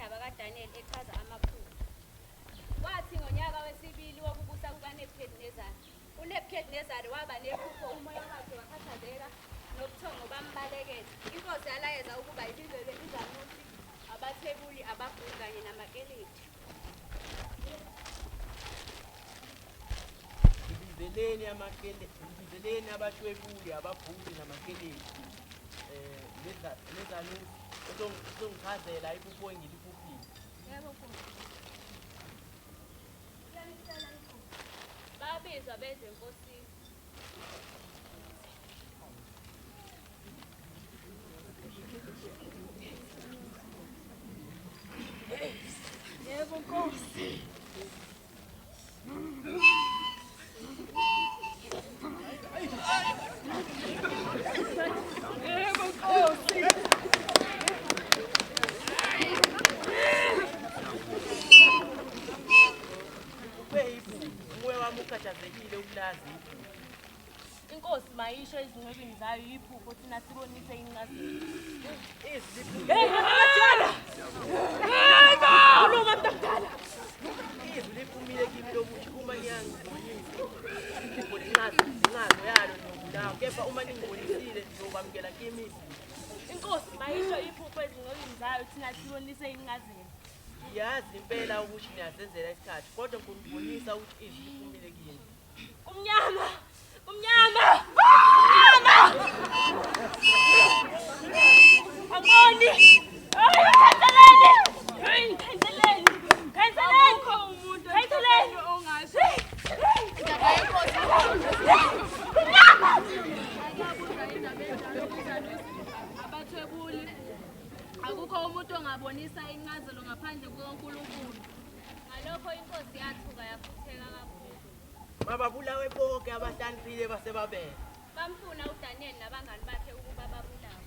indaba kaDaniel echaza amaphupho. Kwathi ngonyaka wesibili wokubusa kukaNebukadnezari, uNebukadnezari waba nephupho, umoya wakhe wakhathazeka nobuthongo bambalekela. Inkosi yalayeza ukuba ibizelwe izanusi, abathebuli, ababhuli kanye namakeleti. Ibizeleni abathwebuli, ababhuli namakeleti. Lezanusi uzongichazela iphupho engiliphuphile. Yebo Nkosi. Babizwa beze enkosini. Yebo Nkosi. Yebo Nkosi. Umoya wami ukhathazekile ukulazi iphupho. Inkosi mayisho ezincwebeni zayo iphupho thina sibonise incazelo. Ulunga mntakudala. Izwi liphumile kimi lokuthi uma ngiyangibonisa iphupho lingazo yalo nokulawo, kepha uma ningibonisile ngizokwamukela kimi izwi. Inkosi mayisho iphupho ezincwebeni zayo thina sibonise incazelo. Ngiyazi impela ukuthi niyazenzela isikhathi, kodwa ngikunibonisa ukuthi izwi liphumile kimi. Umnyama! Akoni! Khanseleni! Ongazi. Indaba yenkosi. Abathwebuli, akukho umuntu ongabonisa incazelo ngaphandle kukaNkulunkulu. Ngalokho inkosi yathuka yaphutheka kakhulu. Mababulawe bonke abahlaniphile basebabele. Bamfuna uDaniel nabangani bakhe ukuba babulawe.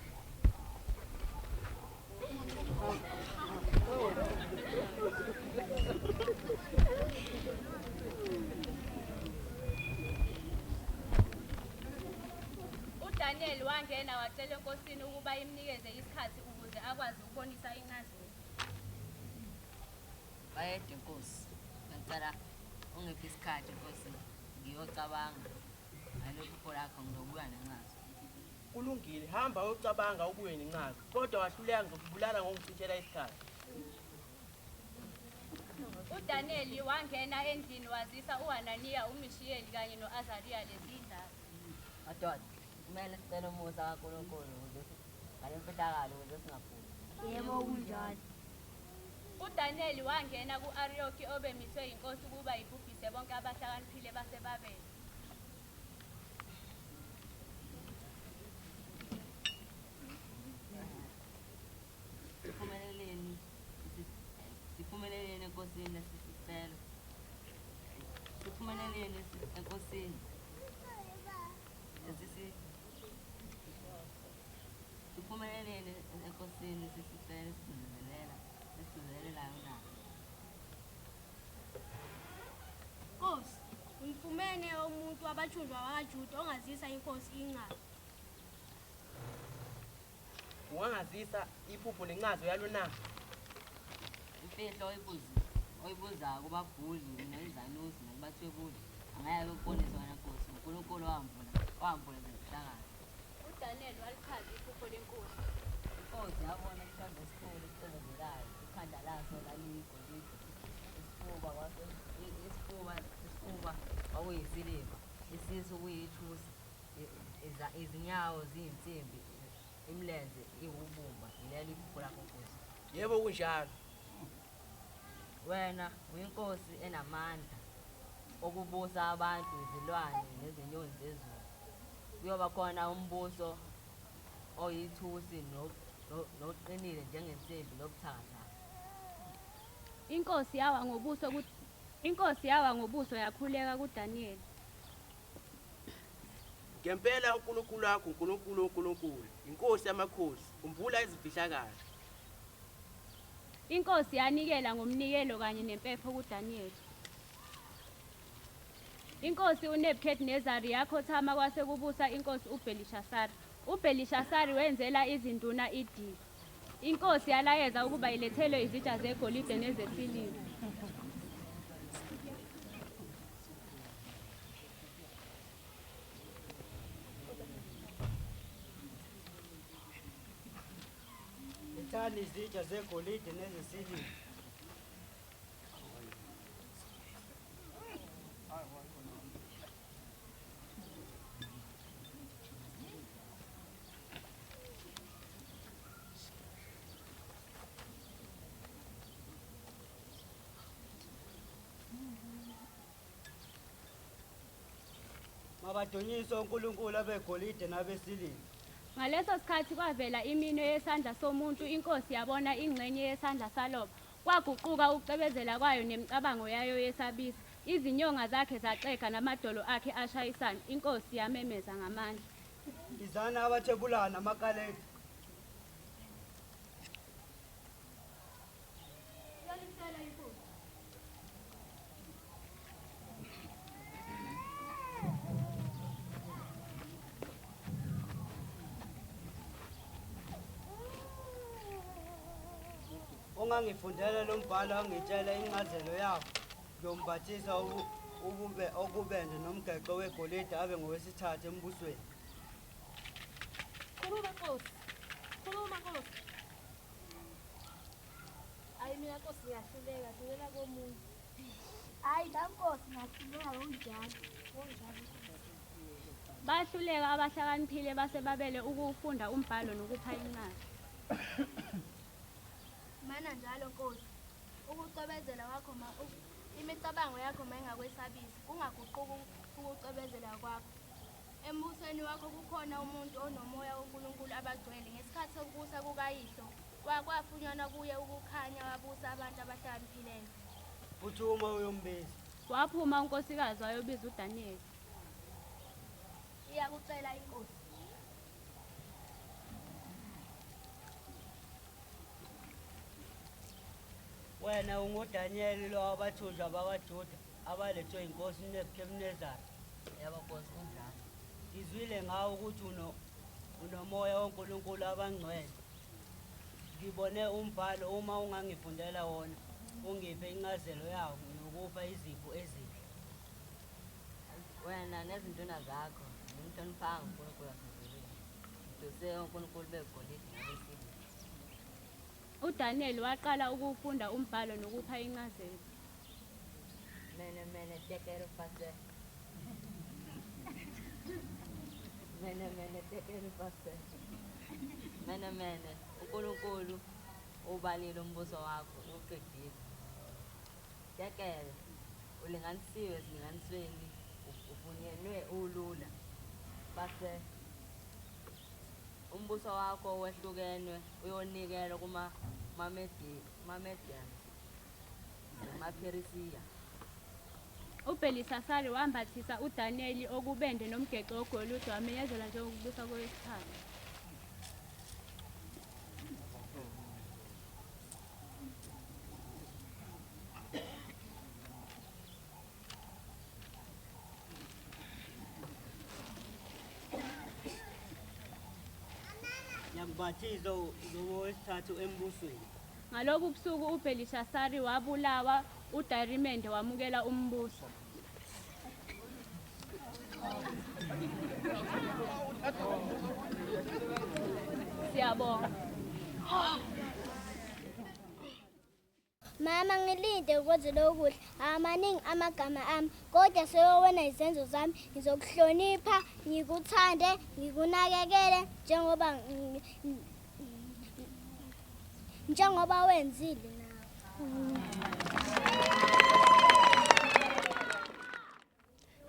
uDaniel wangena wacela enkosini ukuba imnikeze isikhathi ukuze akwazi ukubonisa incazelo. Bayede Nkosi, ngicela ungiphe isikhathi Nkosi ngiyocabanga ngalokho lakho ngizobuya nencazo. Kulungile, hamba uyocabanga ubuye nencazo, kodwa wahluleka ngokubulala ngokuchithela isikhathi. uDaniel wangena endlini wazisa uHananiya, uMishayeli kanye noAzariya lezi ndaba. Madoda, kumele sicele umusa kaNkulunkulu ukuze ngale mfihlakalo ukuze singaphuli. Yebo kunjalo. uDaniel wangena ku-Ariyoki obemiswe yinkosi ukuba ibhubhise bonke abahlakaniphile baseBabeli. Siphumeleleni enkosini sisicelo. Siphumeleleni enkosini. Siphumeleleni enkosini sisicelo esizelelela na. Nkosi, ngifumene umuntu wabathunjwa bakaJuda ongazisa inkosi incazo. Ungangazisa iphupho nencazo yalo na? Imfihlo oyibuza kubabhuli nezanusi nakubathwebuli angeke ukuboniswa wena Nkosi. uNkulunkulu wambula ngezihlakalo. uDaniel walichaza iphupho lenkosi. Inkosi yabona isithombe esikhulu esicozelayo, ikhanda laso laliyigolide, isifuba kwakuyisiliva, isisu kuyithusi, izinyawo ziyinsimbi, imilenze iwubumba. Yilelo iphupho lakho Nkosi. Yebo kunjalo. Wena uyinkosi enamandla okubusa abantu, izilwane nezinyoni zezulu. Kuyoba khona umbuso oyithusi noqinile njengensimbi lobuthakathaka. Inkosi yawa ngobuso yakhuleka kuDaniel. Ngempela uNkulunkulu wakho uNkulunkulu, inkosi yamakhosi, umbula izifihlakalo. Inkosi yanikela ngomnikelo kanye nempepho kuDaniel. Inkosi uNebukadnezari yakhothama kwase kubusa inkosi uBelishasari. uBelishasari wenzela izinduna idili. inkosi yalayeza ukuba ilethelwe izitsha zegolide nezesiliva. Lethani izitsha zegolide nezesiliva. Mabadunyiswe uNkulunkulu abegolide nabesiliva. Ngaleso sikhathi kwavela iminwe yesandla somuntu, inkosi yabona ingxenye yesandla saloba. Kwaguquka ukucebezela kwayo nemicabango yayo yesabisa. Izinyonga zakhe zaxega namadolo akhe ashayisana. Inkosi yamemeza ngamandla. Izana abathebulana namakalede. Ungangifundela lo mbhalo angitshela incazelo yawo. Ngiyombathisa okubende nomgeqo wegolide abe ngowesithathu embusweni. Khuluma Nkosi. Khuluma Nkosi. Hayi mina Nkosi ngiyahluleka, ngivela komuntu. Hayi la Nkosi ngiyahluleka unjalo. Bahluleka abahlakaniphile base babele ukufunda umbhalo nokupha incwadi. Mana njalo Nkosi. Ukucobezela kwakho imicabango yakho mayingakwesabisi, kungaguquki ukucobezela kwakho. Embusweni wakho kukhona umuntu onomoya woNkulunkulu abagcwele. Ngesikhathi sokubusa kukayihlo kwafunyanwa kuye ukukhanya wabusa abantu abahlakaniphileyo. Uthuma uyombiza. Waphuma unkosikazi wayobiza uDaniel. Iyakucela inkosi. Wena unguDaniel lo abathunjwa bakwaJuda abalethwe inkosi uNebukadnezar. Yebo Nkosi kunjalo. Ngizwile ngawo ukuthi unomoya woNkulunkulu abangcwele. Ngibone umbhalo, uma ungangifundela wona ungiphe incazelo yawo ngiyokupha izipho ezinhle. Wena nezinduna zakho ngimhloniphanga uNkulunkulu wasezulwini. Ngidose uNkulunkulu begolide nabesiliva. uDaniel waqala ukufunda umbhalo nokupha incazelo. Mene tekero pase. Mene tekero pase. Mene uNkulunkulu ubalile umbuso wakho uqedile. Tekele ulinganisiwe ezilinganisweni, ufunyenwe ulula. Base umbuso wakho wehlukenwe uyonikelwa kuma Mamedian Perisia. uBelisasari wambathisa uDaniel okubende nomgeqo ogolide, wamenyezela njengokubusa kwesithathu. Ngiyambhathiza ngowesithathu embusweni. Ngaloku busuku uBelishasari wabulawa, uDarimende wamukela umbuso. Siyabonga. Mama ngilinde ukwenza lokudla. Amaningi amagama ami, kodwa sewona izenzo zami. Ngizokuhlonipha, ngikuthande, ngikunakekele njengoba wenzile nawe.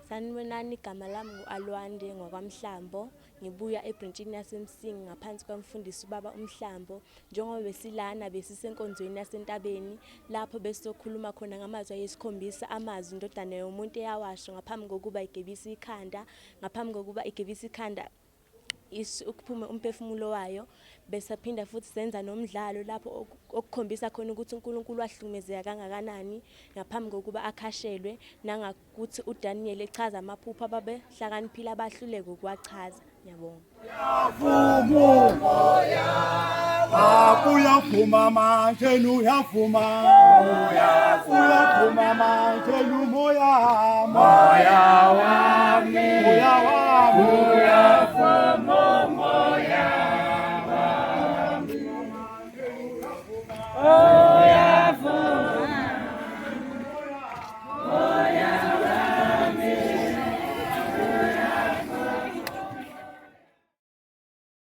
Sanibonani, igama lami ngu-Alwande ngwakwamhlambo. Ngibuya eBrantshini yaseMsingi ngaphansi kwamfundisi ubaba uMhlambo. Njengoba besilana besisenkonzweni yasentabeni lapho besokhuluma khona ngamazwi ayisikhombisa, amazwi indodana yomuntu eyawasho ngaphambi kokuba igebise ikhanda, ngaphambi kokuba igebise ikhanda ukuphume umphefumulo wayo. Besaphinda futhi senza nomdlalo lapho okukhombisa khona ukuthi uNkulunkulu wahlukumezeka kangakanani ngaphambi kokuba akhashelwe, nangakuthi uDaniel echaza amaphupho ababehlakaniphile abahluleka ukwachaza. Ngiyabonga. Uyavuma manje uyavuma. Uyavuma manje umoya wami. Moya wami. Uyavuma moya